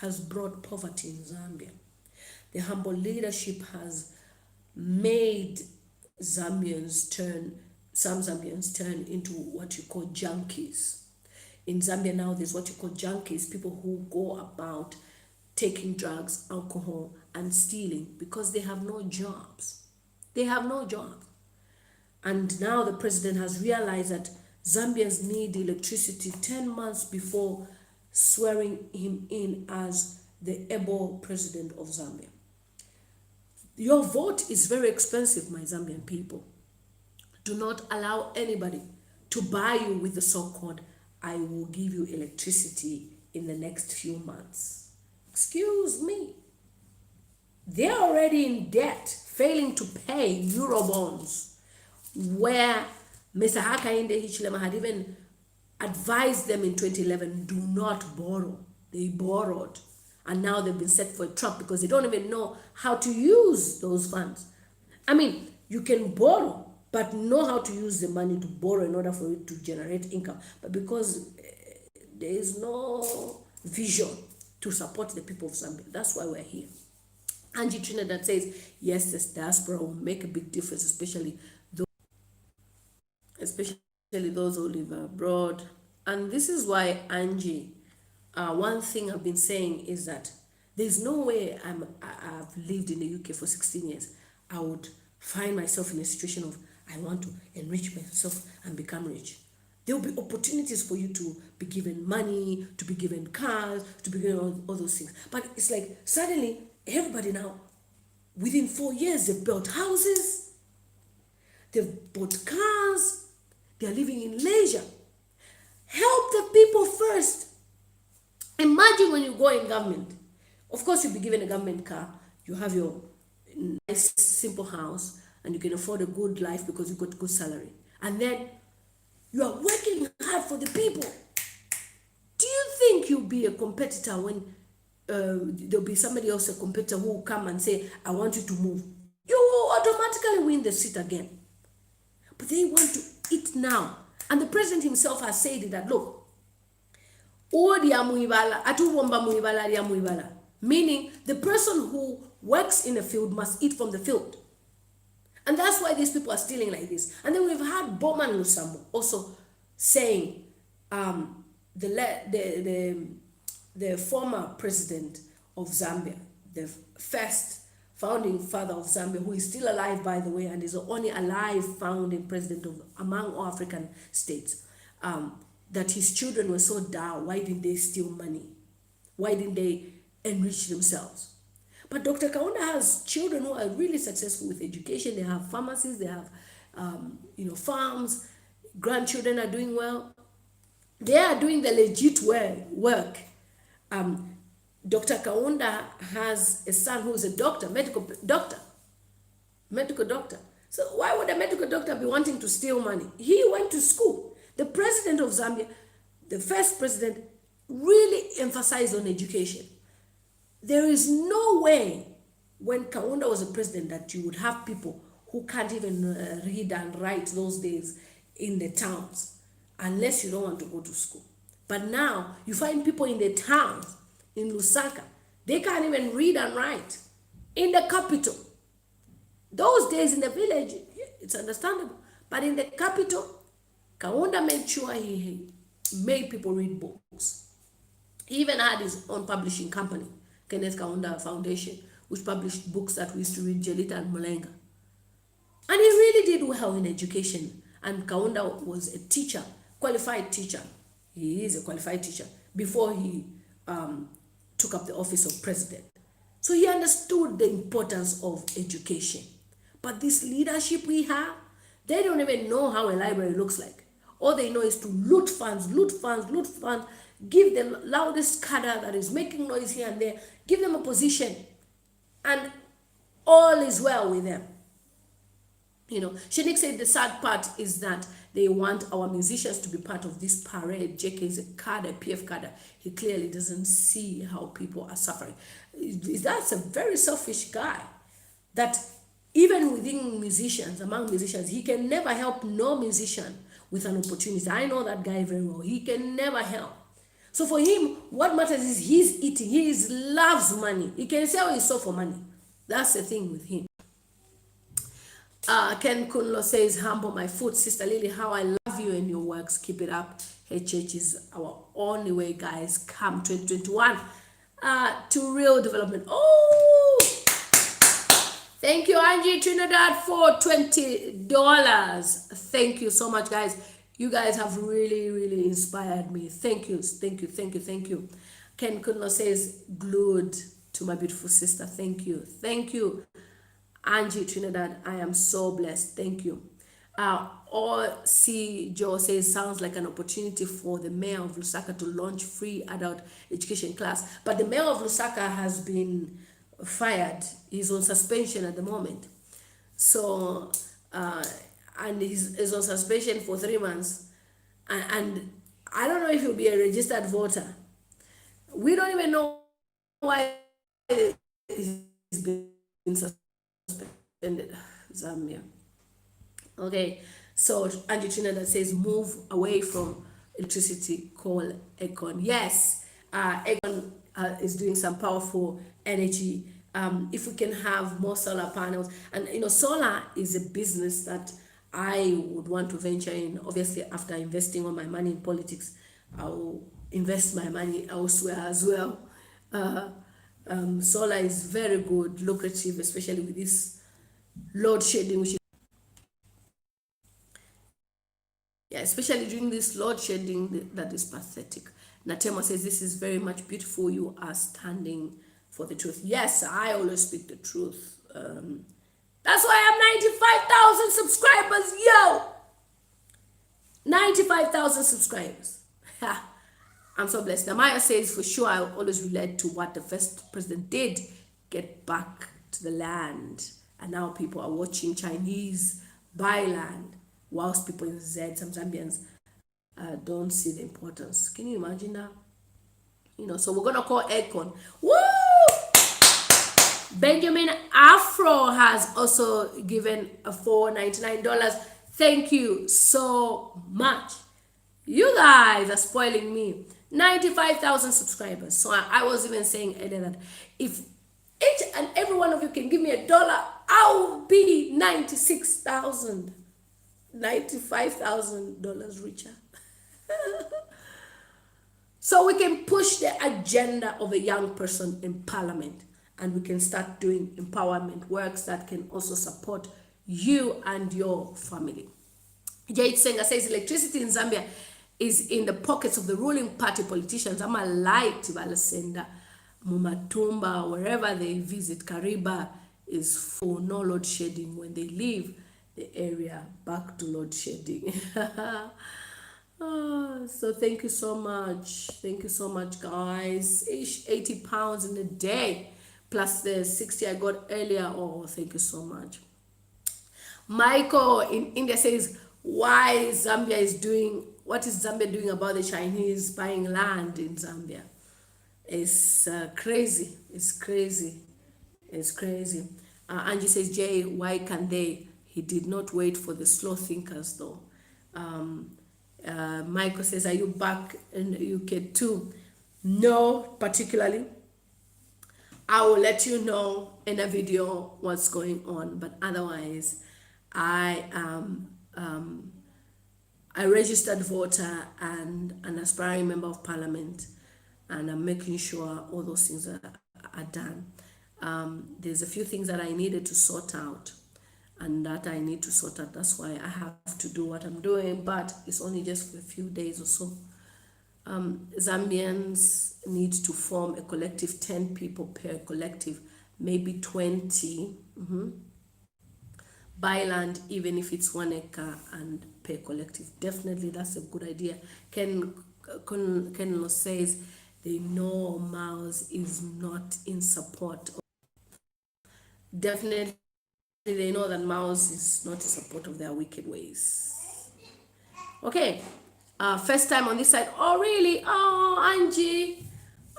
has brought poverty in Zambia. The humble leadership has made some Zambians turn into what you call junkies. In Zambia now, there's what you call junkies, people who go about taking drugs, alcohol, and stealing because they have no jobs. They have no job. And now the president has realized that Zambians need electricity 10 months before swearing him in as the able president of Zambia. Your vote is very expensive, my Zambian people. Do not allow anybody to buy you with the so-called, I will give you electricity in the next few months. Excuse me. They're already in debt, failing to pay Eurobonds, where Mr. Hakainde Hichilema had even advised them in 2011, do not borrow. They borrowed. And now they've been set for a trap because they don't even know how to use those funds. I mean, you can borrow, but know how to use the money to borrow in order for it to generate income. But because there is no vision to support the people of Zambia, that's why we're here. Angie Trinidad says, yes, this diaspora will make a big difference, especially those who live abroad. And this is why, Angie, one thing I've been saying is that there's no way I've lived in the UK for 16 years. I would find myself in a situation of, I want to enrich myself and become rich. There will be opportunities for you to be given money, to be given cars, to be given all those things. But it's like suddenly everybody now, within 4 years, they've built houses, they've bought cars, they're living in leisure. Help the people first. Imagine when you go in government. Of course, you'll be given a government car. You have your nice, simple house, and you can afford a good life because you got good salary. And then you are working hard for the people. Do you think you'll be a competitor when there'll be somebody else, a competitor, who will come and say, I want you to move? You will automatically win the seat again. But they want to eat now. And the president himself has said that, look, meaning the person who works in the field must eat from the field. And that's why these people are stealing like this. And then we've had Bowman Lusambo also saying, the former president of Zambia, the first founding father of Zambia, who is still alive, by the way, and is the only alive founding president of among all African states, that his children were so down. Why didn't they steal money? Why didn't they enrich themselves? But Dr. Kaunda has children who are really successful with education. They have pharmacies, they have farms. Grandchildren are doing well. They are doing the legit work. Dr. Kaunda has a son who is a doctor, medical doctor. So why would a medical doctor be wanting to steal money? He went to school. The president of Zambia, the first president, really emphasized on education. There is no way when Kaunda was a president that you would have people who can't even read and write those days in the towns, unless you don't want to go to school. But now you find people in the towns, in Lusaka, they can't even read and write. In the capital, those days in the village, it's understandable. But in the capital, Kaunda made sure he made people read books. He even had his own publishing company, Kenneth Kaunda Foundation, which published books that we used to read, Jelita and Mulenga. And he really did well in education. And Kaunda was a teacher, qualified teacher. He is a qualified teacher before he took up the office of president. So he understood the importance of education. But this leadership we have, they don't even know how a library looks like. All they know is to loot funds, give the loudest cadre that is making noise here and there, give them a position, and all is well with them. Shenik said the sad part is that they want our musicians to be part of this parade. JK is a cadre, PF cadre. He clearly doesn't see how people are suffering. That's a very selfish guy. That even within musicians, among musicians, he can never help no musician with an opportunity. I know that guy very well. He can never help. So for him, what matters is he's eating. He loves money. He can sell his soul for money. That's the thing with him. Ken Kunlo says, humble my foot. Sister Lily, how I love you and your works. Keep it up. HH is our only way, guys. Come 2021 to real development. Oh, thank you, Angie Trinidad, for $20. Thank you so much, guys. You guys have really, really inspired me. Thank you. Ken Kunlo says, glued to my beautiful sister. Thank you. Angie Trinidad, I am so blessed. Thank you. Or see Joe says sounds like an opportunity for the mayor of Lusaka to launch free adult education class. But the mayor of Lusaka has been fired. He's on suspension at the moment. So, and he's on suspension for 3 months. And I don't know if he'll be a registered voter. We don't even know why he's been suspended. Zambia. Okay, so Angie Trinidad says move away from electricity, coal, Econ. Yes, Econ is doing some powerful energy. If we can have more solar panels, and solar is a business that I would want to venture in. Obviously, after investing all my money in politics, I'll invest my money elsewhere as well. Solar is very good, lucrative, especially with this load shedding, which is, yeah, especially during this load shedding that is pathetic. Natema says this is very much beautiful. You are standing for the truth. Yes, I always speak the truth. That's why I have 95,000 subscribers, yo. 95,000 subscribers. I'm so blessed. Namaya says, for sure, I'll always relate to what the first president did, get back to the land. And now people are watching Chinese buy land, whilst people in Z, some Zambians, don't see the importance. Can you imagine that? So we're going to call Econ. Woo! Benjamin Afro has also given a $4.99. Thank you so much. You guys are spoiling me. 95,000 subscribers. So I was even saying earlier that if each and every one of you can give me $1, I'll be 96,000, $95,000 richer. So we can push the agenda of a young person in parliament, and we can start doing empowerment works that can also support you and your family. Jade Senga says electricity in Zambia is in the pockets of the ruling party politicians. I'm a light Balasenda, Mumatumba, wherever they visit. Kariba is for no load shedding. When they leave the area, back to load shedding. So thank you so much. Thank you so much, guys. Ish, 80 pounds in a day, plus the 60 I got earlier. Oh, thank you so much. Michael in India says, what is Zambia doing about the Chinese buying land in Zambia? It's crazy. It's crazy. It's crazy. Angie says, Jay, why can they? He did not wait for the slow thinkers, though. Michael says, are you back in the UK too? No, particularly. I will let you know in a video what's going on, but otherwise, I am a registered voter and an aspiring member of parliament, and I'm making sure all those things are done. There's a few things that I needed to sort out, and that I need to sort out. That's why I have to do what I'm doing, but it's only just for a few days or so. Zambians need to form a collective, 10 people per collective, maybe 20. Buy land, even if it's 1 acre, and per collective. Definitely, that's a good idea. Ken says they know Mouse is not in support. Definitely, they know that Mouse is not in support of their wicked ways. Okay, first time on this side. Oh, really? Oh, Angie.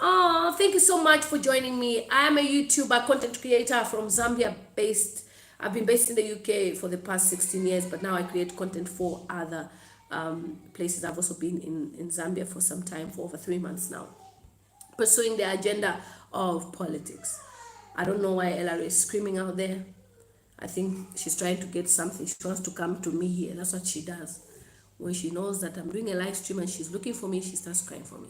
Oh, thank you so much for joining me. I am a YouTuber, content creator from Zambia based. I've been based in the UK for the past 16 years, but now I create content for other places. I've also been in Zambia for some time, for over 3 months now, pursuing the agenda of politics. I don't know why Ella is screaming out there. I think she's trying to get something. She wants to come to me here. That's what she does. When she knows that I'm doing a live stream and she's looking for me, she starts crying for me.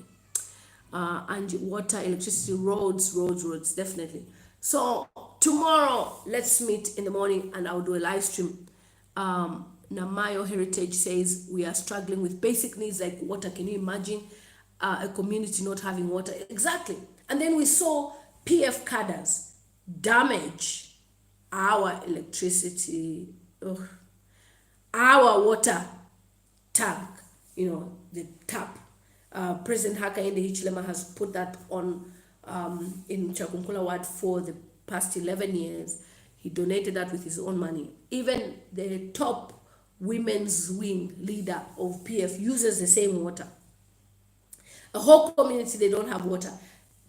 And water, electricity, roads, definitely. So tomorrow, let's meet in the morning and I'll do a live stream. Namayo Heritage says we are struggling with basic needs like water. Can you imagine a community not having water? Exactly. And then we saw PF cadres damage our electricity. Ugh. our water tank, the tap. President Hakainde Hichilema has put that on in Chakunkula Ward for the past 11 years. He donated that with his own money. Even the top women's wing leader of PF uses the same water. A whole community, they don't have water.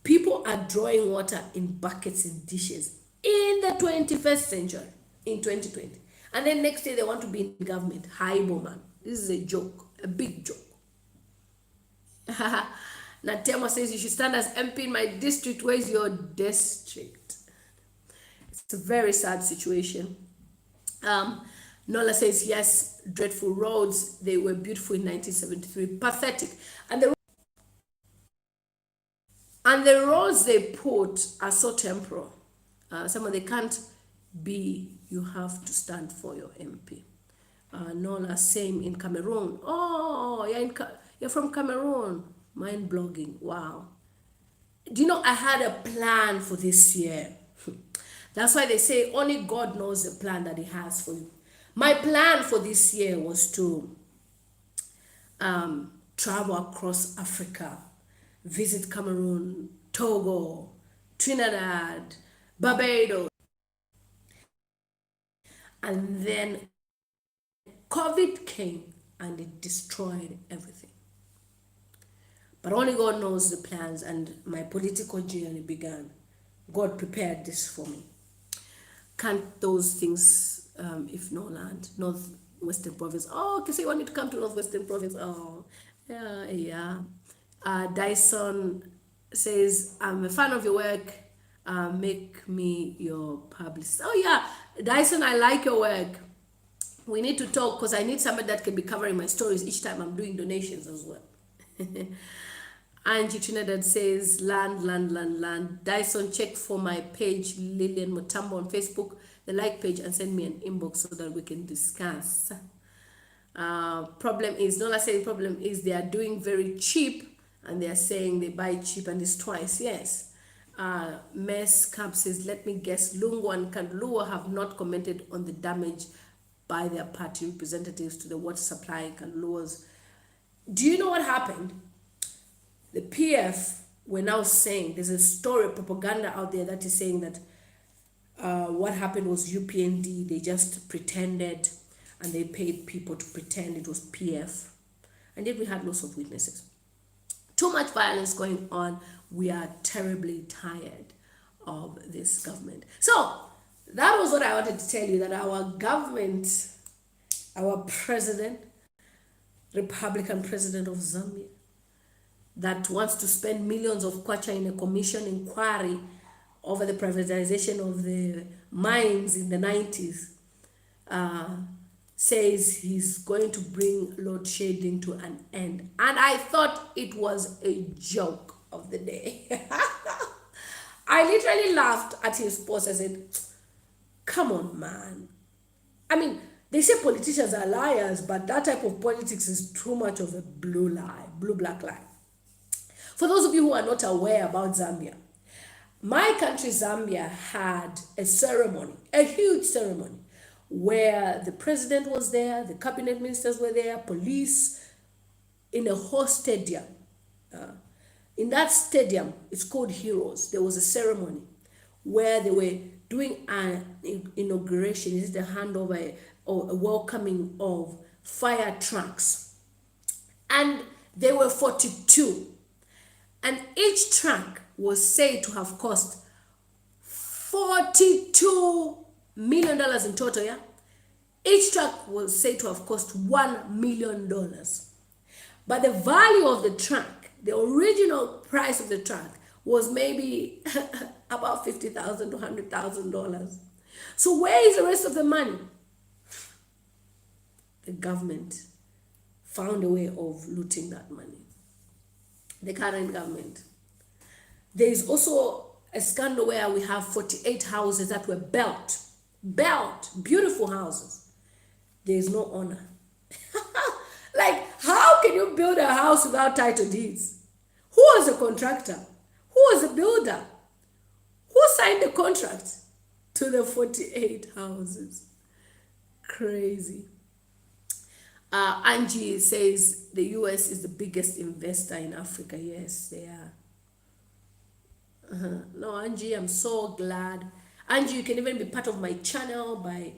People are drawing water in buckets and dishes in the 21st century, in 2020. And then next day they want to be in government. Hi, man. This is a joke, a big joke. Natema says you should stand as MP in my district. Where's your district? It's a very sad situation. Nola says yes, dreadful roads. They were beautiful in 1973. Pathetic. And the roads they put are so temporal. Some of they can't be, you have to stand for your MP. Nola, same in Cameroon. Oh, you're from Cameroon. Mind blogging. Wow. Do you know, I had a plan for this year. That's why they say only God knows the plan that he has for you. My plan for this year was to travel across Africa, visit Cameroon, Togo, Trinidad, Barbados. And then COVID came and it destroyed everything. But only God knows the plans, and my political journey began. God prepared this for me. Can't those things, if no land, Northwestern Province. Oh, okay, so you want me to come to Northwestern Province? Oh, yeah. Dyson says, I'm a fan of your work. Make me your publicist. Oh, yeah. Dyson, I like your work. We need to talk because I need somebody that can be covering my stories each time I'm doing donations as well. Angie Trinidad says, land. Dyson, check for my page, Lillian Mutambo on Facebook, the like page, and send me an inbox so that we can discuss. Problem is, Nola says, problem is they are doing very cheap, and they are saying they buy cheap and it's twice. Yes. Mess Camp says, let me guess, Lungu and Kandluwa have not commented on the damage by their party representatives to the water supply in Kandluwa's. Do you know what happened? The PF were now saying, there's a story, propaganda out there that is saying that what happened was UPND, they just pretended and they paid people to pretend it was PF. And yet we had lots of witnesses. Too much violence going on. We are terribly tired of this government. So that was what I wanted to tell you, that our government, our president, Republican president of Zambia, that wants to spend millions of kwacha in a commission inquiry over the privatization of the mines in the 90s, says he's going to bring load shedding to an end. And I thought it was a joke of the day. I literally laughed at his post. I said, come on, man. I mean, they say politicians are liars, but that type of politics is too much of a blue lie, blue-black lie. For those of you who are not aware about Zambia, my country, Zambia, had a ceremony, a huge ceremony, where the president was there, the cabinet ministers were there, police, in a whole stadium. In that stadium, it's called Heroes. There was a ceremony where they were doing an inauguration, is the handover or a welcoming of fire trucks. And there were 42. And each truck was said to have cost $42 million in total, yeah? Each truck was said to have cost $1 million. But the value of the truck, the original price of the truck, was maybe about $50,000 to $100,000. So where is the rest of the money? The government found a way of looting that money. The current government. There is also a scandal where we have 48 houses that were built, beautiful houses. There is no owner. Like, how can you build a house without title deeds? Who was the contractor? Who was the builder? Who signed the contract to the 48 houses? Crazy. Angie says the US is the biggest investor in Africa. Yes, they are. No, Angie, I'm so glad. Angie, you can even be part of my channel by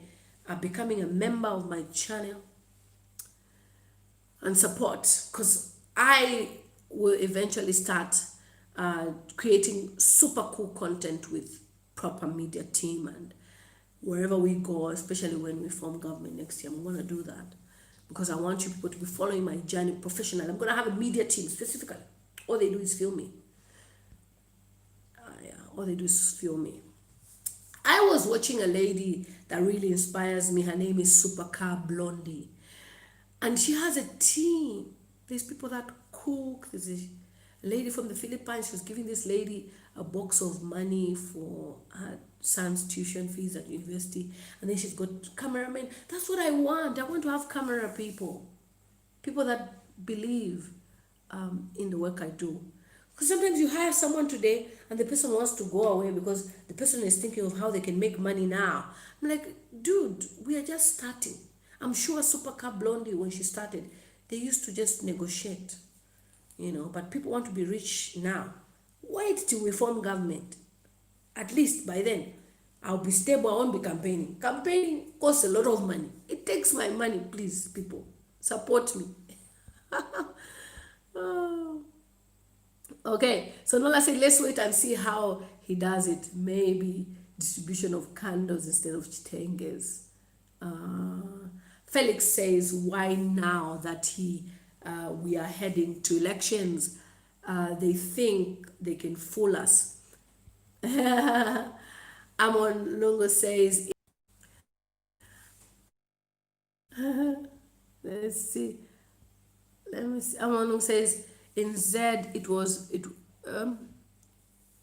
becoming a member of my channel and support, because I will eventually start creating super cool content with proper media team, and wherever we go, especially when we form government next year, I'm going to do that because I want you people to be following my journey professionally. I'm going to have a media team specifically. All they do is film me. Yeah, all they do is film me. I was watching a lady that really inspires me. Her name is Supercar Blondie. And she has a team. There's people that cook. There's a lady from the Philippines. She was giving this lady a box of money for her son's tuition fees at university. And then she's got cameramen. That's what I want. I want to have camera people. People that believe in the work I do. Because sometimes you hire someone today and the person wants to go away because the person is thinking of how they can make money now. I'm like, dude, we are just starting. I'm sure Supercar Blondie, when she started, they used to just negotiate, but people want to be rich now. Wait till we form government. At least by then, I'll be stable. I won't be campaigning. Campaigning costs a lot of money. It takes my money, please, people. Support me. Oh. Okay, so Nola said, let's wait and see how he does it. Maybe distribution of candles instead of chitenges. Felix says, why now that we are heading to elections? They think they can fool us. Amon Lungu says, let's see. Let me see. Amon says, in Z,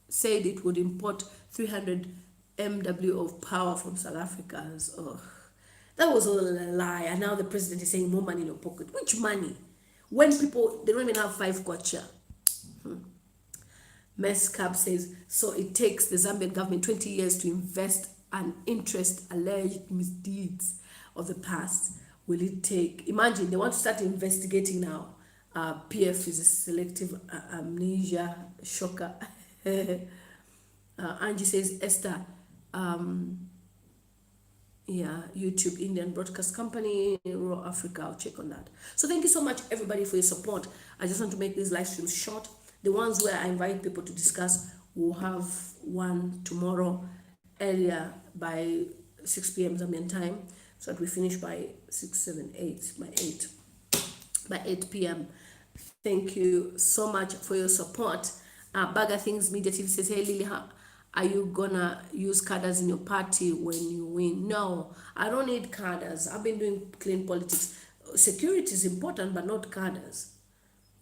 said it would import 300 MW of power from South Africans. Oh, that was all a lie. And now the president is saying more money in your pocket. Which money? When people, they don't even have 5 kwacha. Mescap says, so it takes the Zambian government 20 years to invest and interest alleged misdeeds of the past. Will it take? Imagine, they want to start investigating now. PF is a selective amnesia shocker. Angie says, Esther, YouTube Indian Broadcast Company, Raw Africa, I'll check on that. So thank you so much, everybody, for your support. I just want to make these live streams short. The ones where I invite people to discuss, we'll have one tomorrow earlier by 6 p.m. Zambian time, so that we finish by 6, 7, 8, by 8 p.m. Thank you so much for your support. Bagger Things Media TV says, hey Lily, are you gonna use cadres in your party when you win? No, I don't need cadres. I've been doing clean politics. Security is important, but not cadres.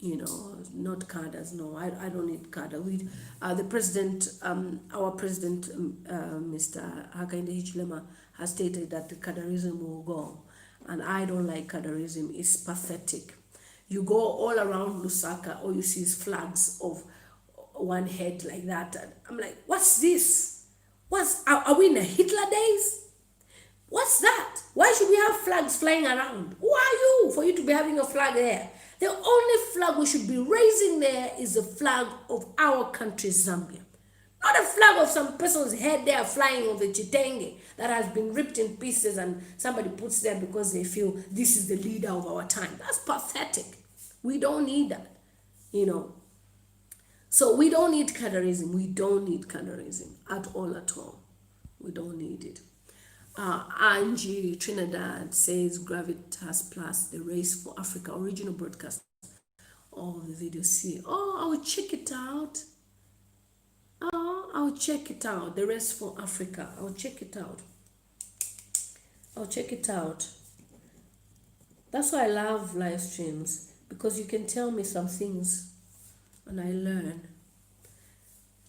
Not cadres. No, I don't need cadres. The president, our president, Mr. Hakainde Hichilema, has stated that the cadreism will go, and I don't like cadreism. It's pathetic. You go all around Lusaka, all you see is flags of one head like that. And I'm like, what's this? Are we in the Hitler days? What's that? Why should we have flags flying around? Who are you for you to be having a flag there? The only flag we should be raising there is the flag of our country, Zambia. Not a flag of some person's head there flying of the chitenge that has been ripped in pieces and somebody puts there because they feel this is the leader of our time. That's pathetic. We don't need that, So we don't need colorism. We don't need colorism at all. We don't need it. Angie Trinidad says Gravitas Plus, the Race for Africa original broadcast of the video. See, I'll check it out. I'll check it out. The Race for Africa. I'll check it out. That's why I love live streams, because you can tell me some things and I learn.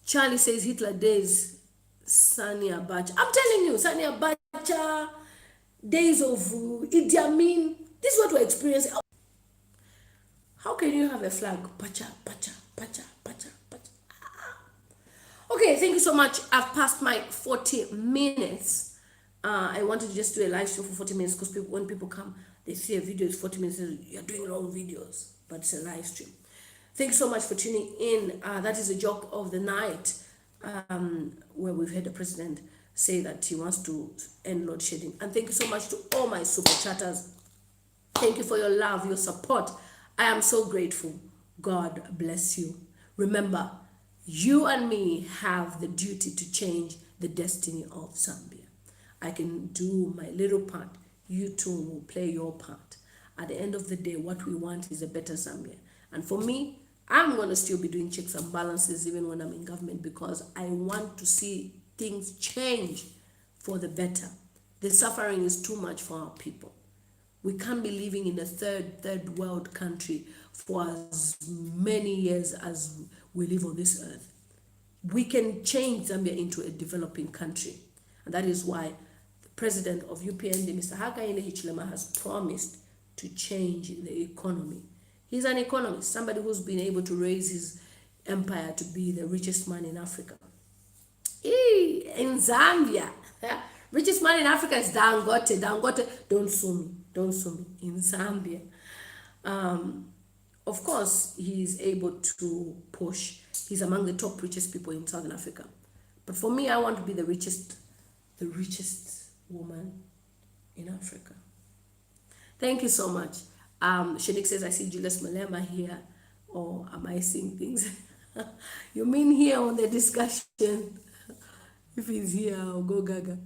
Charlie says Hitler days, Sani Abacha. I'm telling you, Sani Abacha, days of Idi Amin. This is what we're experiencing. How can you have a flag? Pacha, pacha, pacha, pacha, pacha. Okay, thank you so much. I've passed my 40 minutes. I wanted to just do a live show for 40 minutes because when people come, They see a video, it's 40 minutes, you're doing long videos, but it's a live stream. Thank you so much for tuning in. That is a joke of the night, where we've heard the president say that he wants to end load shedding. And thank you so much to all my super chatters. Thank you for your love, your support. I am so grateful. God bless you. Remember, you and me have the duty to change the destiny of Zambia. I can do my little part. You too will play your part. At the end of the day, what we want is a better Zambia. And for me, I'm going to still be doing checks and balances even when I'm in government, because I want to see things change for the better. The suffering is too much for our people. We can't be living in a third world country for as many years as we live on this earth. We can change Zambia into a developing country. And that is why the president of UPND, Mr. Hakainde Hichilema, has promised to change the economy. He's an economist, somebody who's been able to raise his empire to be the richest man in Africa. In Zambia, richest man in Africa is Dangote. Dangote, don't sue me. Don't sue me. In Zambia. Of course, he's able to push. He's among the top richest people in Southern Africa. But for me, I want to be the richest woman in Africa. Thank you so much. Shanik says, I see Julius Malema here. Or am I seeing things? You mean here on the discussion? If he's here, I'll go gaga.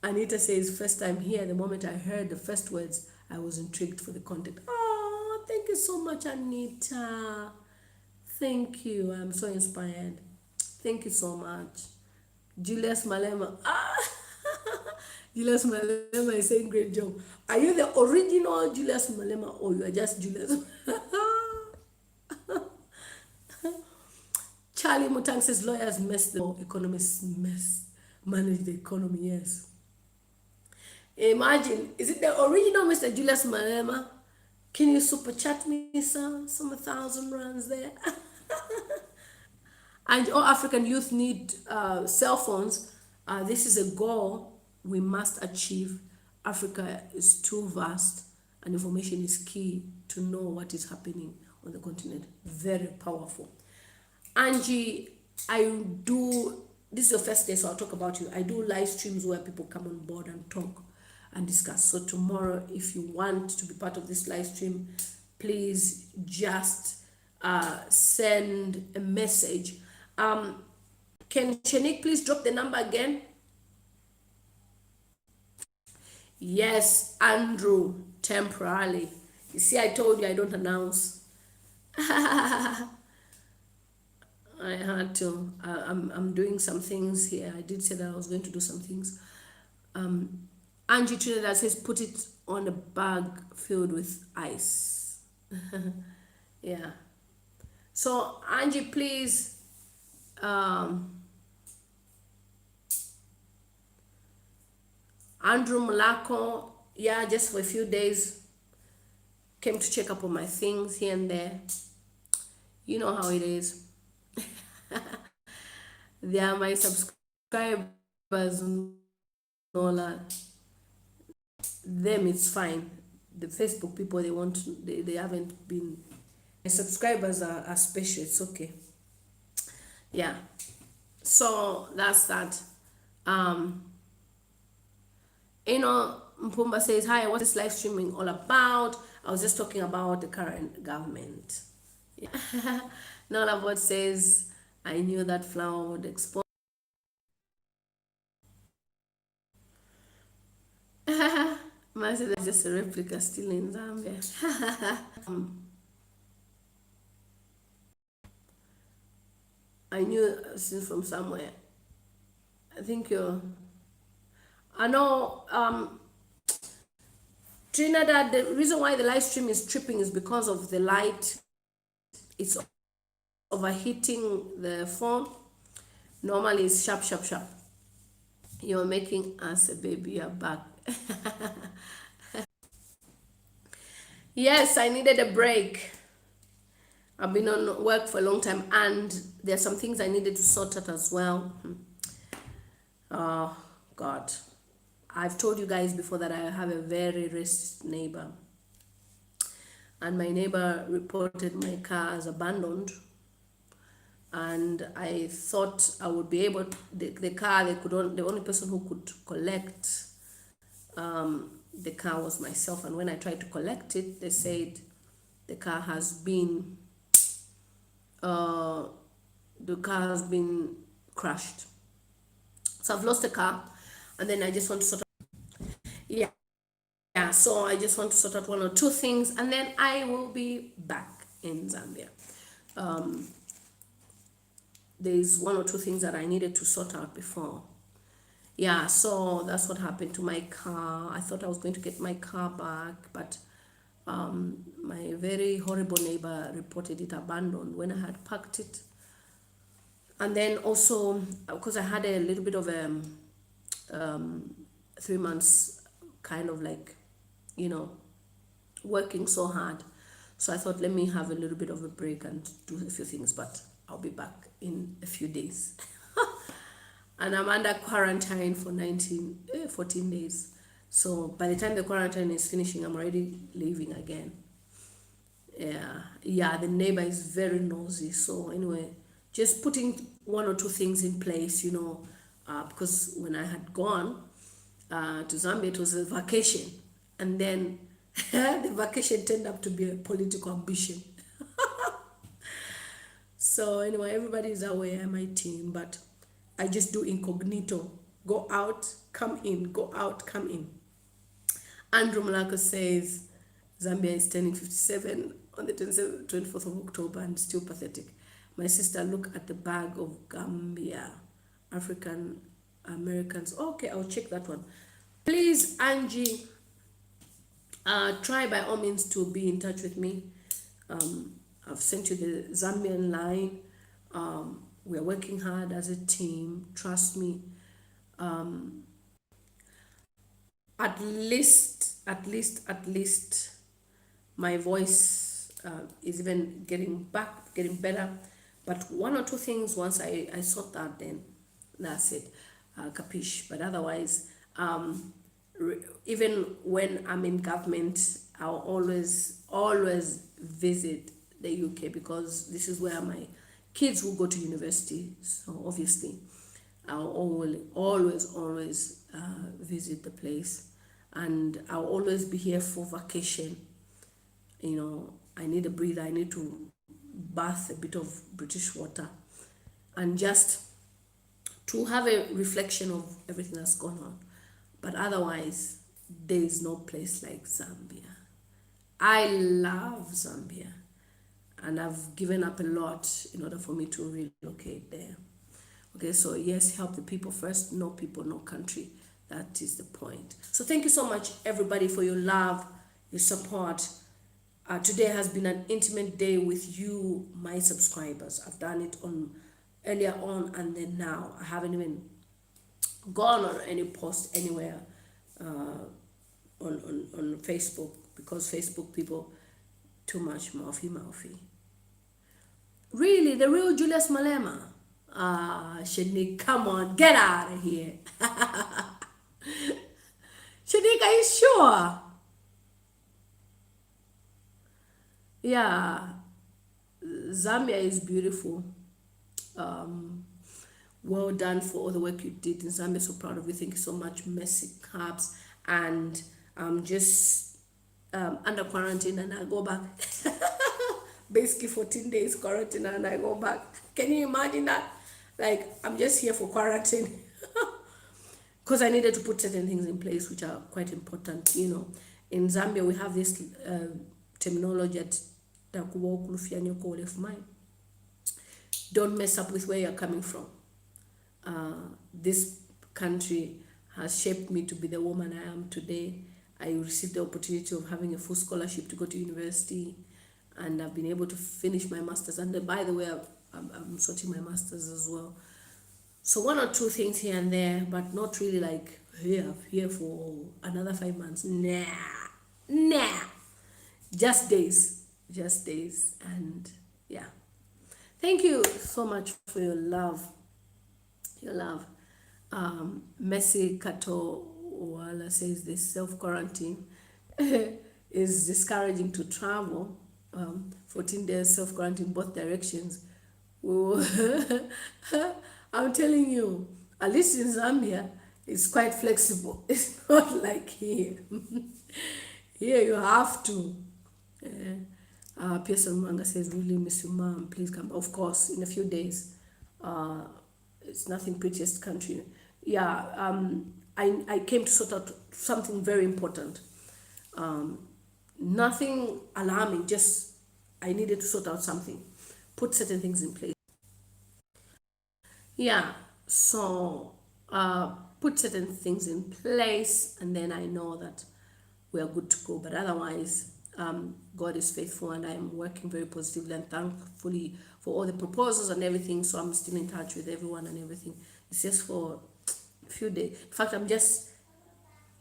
Anita says, first time here. The moment I heard the first words, I was intrigued for the content. Oh, thank you so much, Anita. Thank you. I'm so inspired. Thank you so much. Julius Malema. Julius Malema is saying great job. Are you the original Julius Malema, or you are just Julius? Charlie Mutang says lawyers mess the economists manage the economy. Yes. Imagine, is it the original Mr. Julius Malema? Can you super chat me some 1,000 rands there? And all African youth need cell phones. This is a goal we must achieve. Africa is too vast, and information is key to know what is happening on the continent. Very powerful. Angie, this is your first day, so I'll talk about you. I do live streams where people come on board and talk and discuss. So tomorrow, if you want to be part of this live stream, please just send a message. Can Shanik please drop the number again? Yes, Andrew, temporarily. You see, I told you I don't announce. I had to. I'm doing some things here. I did say that I was going to do some things. Angie Trinidad says, put it on a bag filled with ice. Yeah. So, Angie, please. Andrew Malako, yeah, just for a few days, came to check up on my things here and there. You know how it is. They are my subscribers and all that. Them, it's fine. The Facebook people, they haven't been. My subscribers are special. It's okay. Yeah. So that's that. Mpumba says, hi, what's this live streaming all about? I was just talking about the current government. Yeah. Nolabot says, I knew that flower would explode. Man said that's just a replica still in Zambia. I knew since from somewhere. I think I know Trinidad, the reason why the live stream is tripping is because of the light. It's overheating the phone. Normally it's sharp. You're making us a baby, you're back. Yes, I needed a break. I've been on work for a long time, and there's some things I needed to sort out as well. Oh God, I've told you guys before that I have a very racist neighbor, and my neighbor reported my car as abandoned, and I thought I would be able the car they could the only person who could collect the car was myself. And when I tried to collect it, they said the car has been uh, crushed. So I've lost the car, and then I just want to sort of, yeah, yeah. So I just want to sort out one or two things, and then I will be back in Zambia. There's one or two things that I needed to sort out before. Yeah, so that's what happened to my car. I thought I was going to get my car back, but my very horrible neighbor reported it abandoned when I had parked it. And then also, because I had a little bit of a 3 months kind of like, you know, working so hard. So I thought, let me have a little bit of a break and do a few things, but I'll be back in a few days. And I'm under quarantine for 14 days. So by the time the quarantine is finishing, I'm already leaving again. Yeah, the neighbor is very nosy. So anyway, just putting one or two things in place, because when I had gone to Zambia, it was a vacation, and then the vacation turned up to be a political ambition. So anyway, everybody is aware, my team, but I just do incognito. Go out, come in, go out, come in. Andrew Malako says Zambia is turning 57 on the 24th of October and still pathetic. My sister, look at the bag of Gambia, African Americans. Okay, I'll check that one. Please, Angie, try by all means to be in touch with me. I've sent you the Zambian line. We're working hard as a team. Trust me. At least, my voice is even getting better. But one or two things, once I sort that, then that's it. Capiche. But otherwise, even when I'm in government, I'll always visit the UK, because this is where my kids will go to university. So obviously, I'll always visit the place, and I'll always be here for vacation. I need a breather. I need to bath a bit of British water, and just to have a reflection of everything that's gone on. But otherwise, there is no place like Zambia. I love Zambia, and I've given up a lot in order for me to relocate there. Okay, so yes, help the people first. No people, no country. That is the point. So thank you so much, everybody, for your love, your support. Today has been an intimate day with you, my subscribers. I've done it earlier on, and then now. I haven't even gone on any post anywhere on Facebook, because Facebook people too much mouthy. Really, the real Julius Malema. Shanique, come on, get out of here. Shanique, are you sure? Yeah, Zambia is beautiful. Well done for all the work you did in Zambia. So proud of you. Thank you so much, Mercy Caps. And I'm just under quarantine, and I go back. Basically 14 days quarantine, and I go back. Can you imagine that? Like, I'm just here for quarantine. Because I needed to put certain things in place which are quite important. In Zambia, we have this terminology at don't mess up with where you're coming from. This country has shaped me to be the woman I am today. I received the opportunity of having a full scholarship to go to university, and I've been able to finish my master's. And by the way, I'm sorting my master's as well. So one or two things here and there, but not really like here for another 5 months. Nah. Just days. And yeah. Thank you so much for your love. Messi Kato Wala says this self quarantine is discouraging to travel. 14 days self quarantine both directions. Oh, I'm telling you, at least in Zambia, it's quite flexible. It's not like here. Here you have to. Pearson Manga says, really miss you, mom. Please come. Of course, in a few days. Uh, it's nothing prettiest country. Yeah, I came to sort out something very important. Um, Nothing alarming, just I needed to sort out something, put certain things in place. Yeah, so put certain things in place, and then I know that we are good to go. But otherwise, God is faithful, and I'm working very positively and thankfully for all the proposals and everything. So I'm still in touch with everyone and everything. It's just for a few days. In fact, I'm just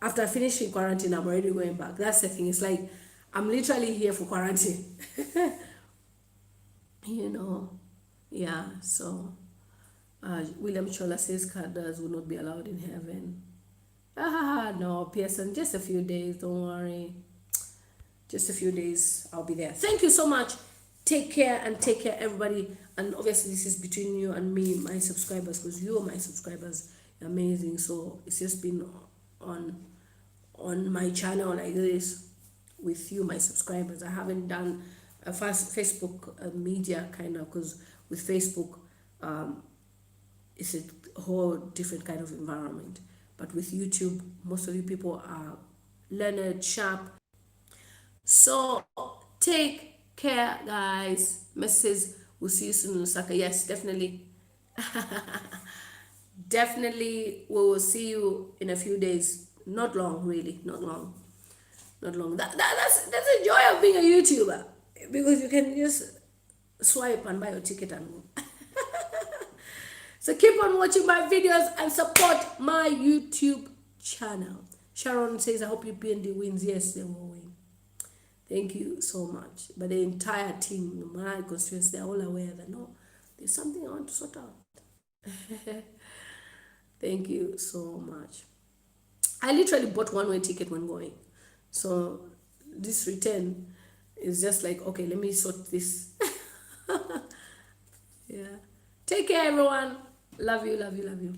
after finishing quarantine, I'm already going back. That's the thing. It's like I'm literally here for quarantine. you know, yeah. So William Chola says carders will not be allowed in heaven. No, Pearson, just a few days, don't worry. Just a few days, I'll be there. Thank you so much. Take care and take care, everybody. And obviously, this is between you and me, my subscribers, because you are my subscribers. You're amazing. So it's just been on on my channel like this with you, my subscribers. I haven't done a fast Facebook media kind of, because with Facebook, it's a whole different kind of environment. But with YouTube, most of you people are learned, sharp. So take care, guys. Messages. We'll see you soon in Osaka. Yes, definitely. Definitely, we will see you in a few days. Not long, really. Not long. Not long. That's the joy of being a YouTuber, because you can just swipe and buy your ticket and go. So keep on watching my videos and support my YouTube channel. Sharon says, I hope you PND wins. Yes, they will win. Thank you so much. But the entire team, my constituents, they're all aware that no, there's something I want to sort out. Thank you so much. I literally bought one-way ticket when going. So this return is just like, okay, let me sort this. Yeah. Take care, everyone. Love you, love you, love you.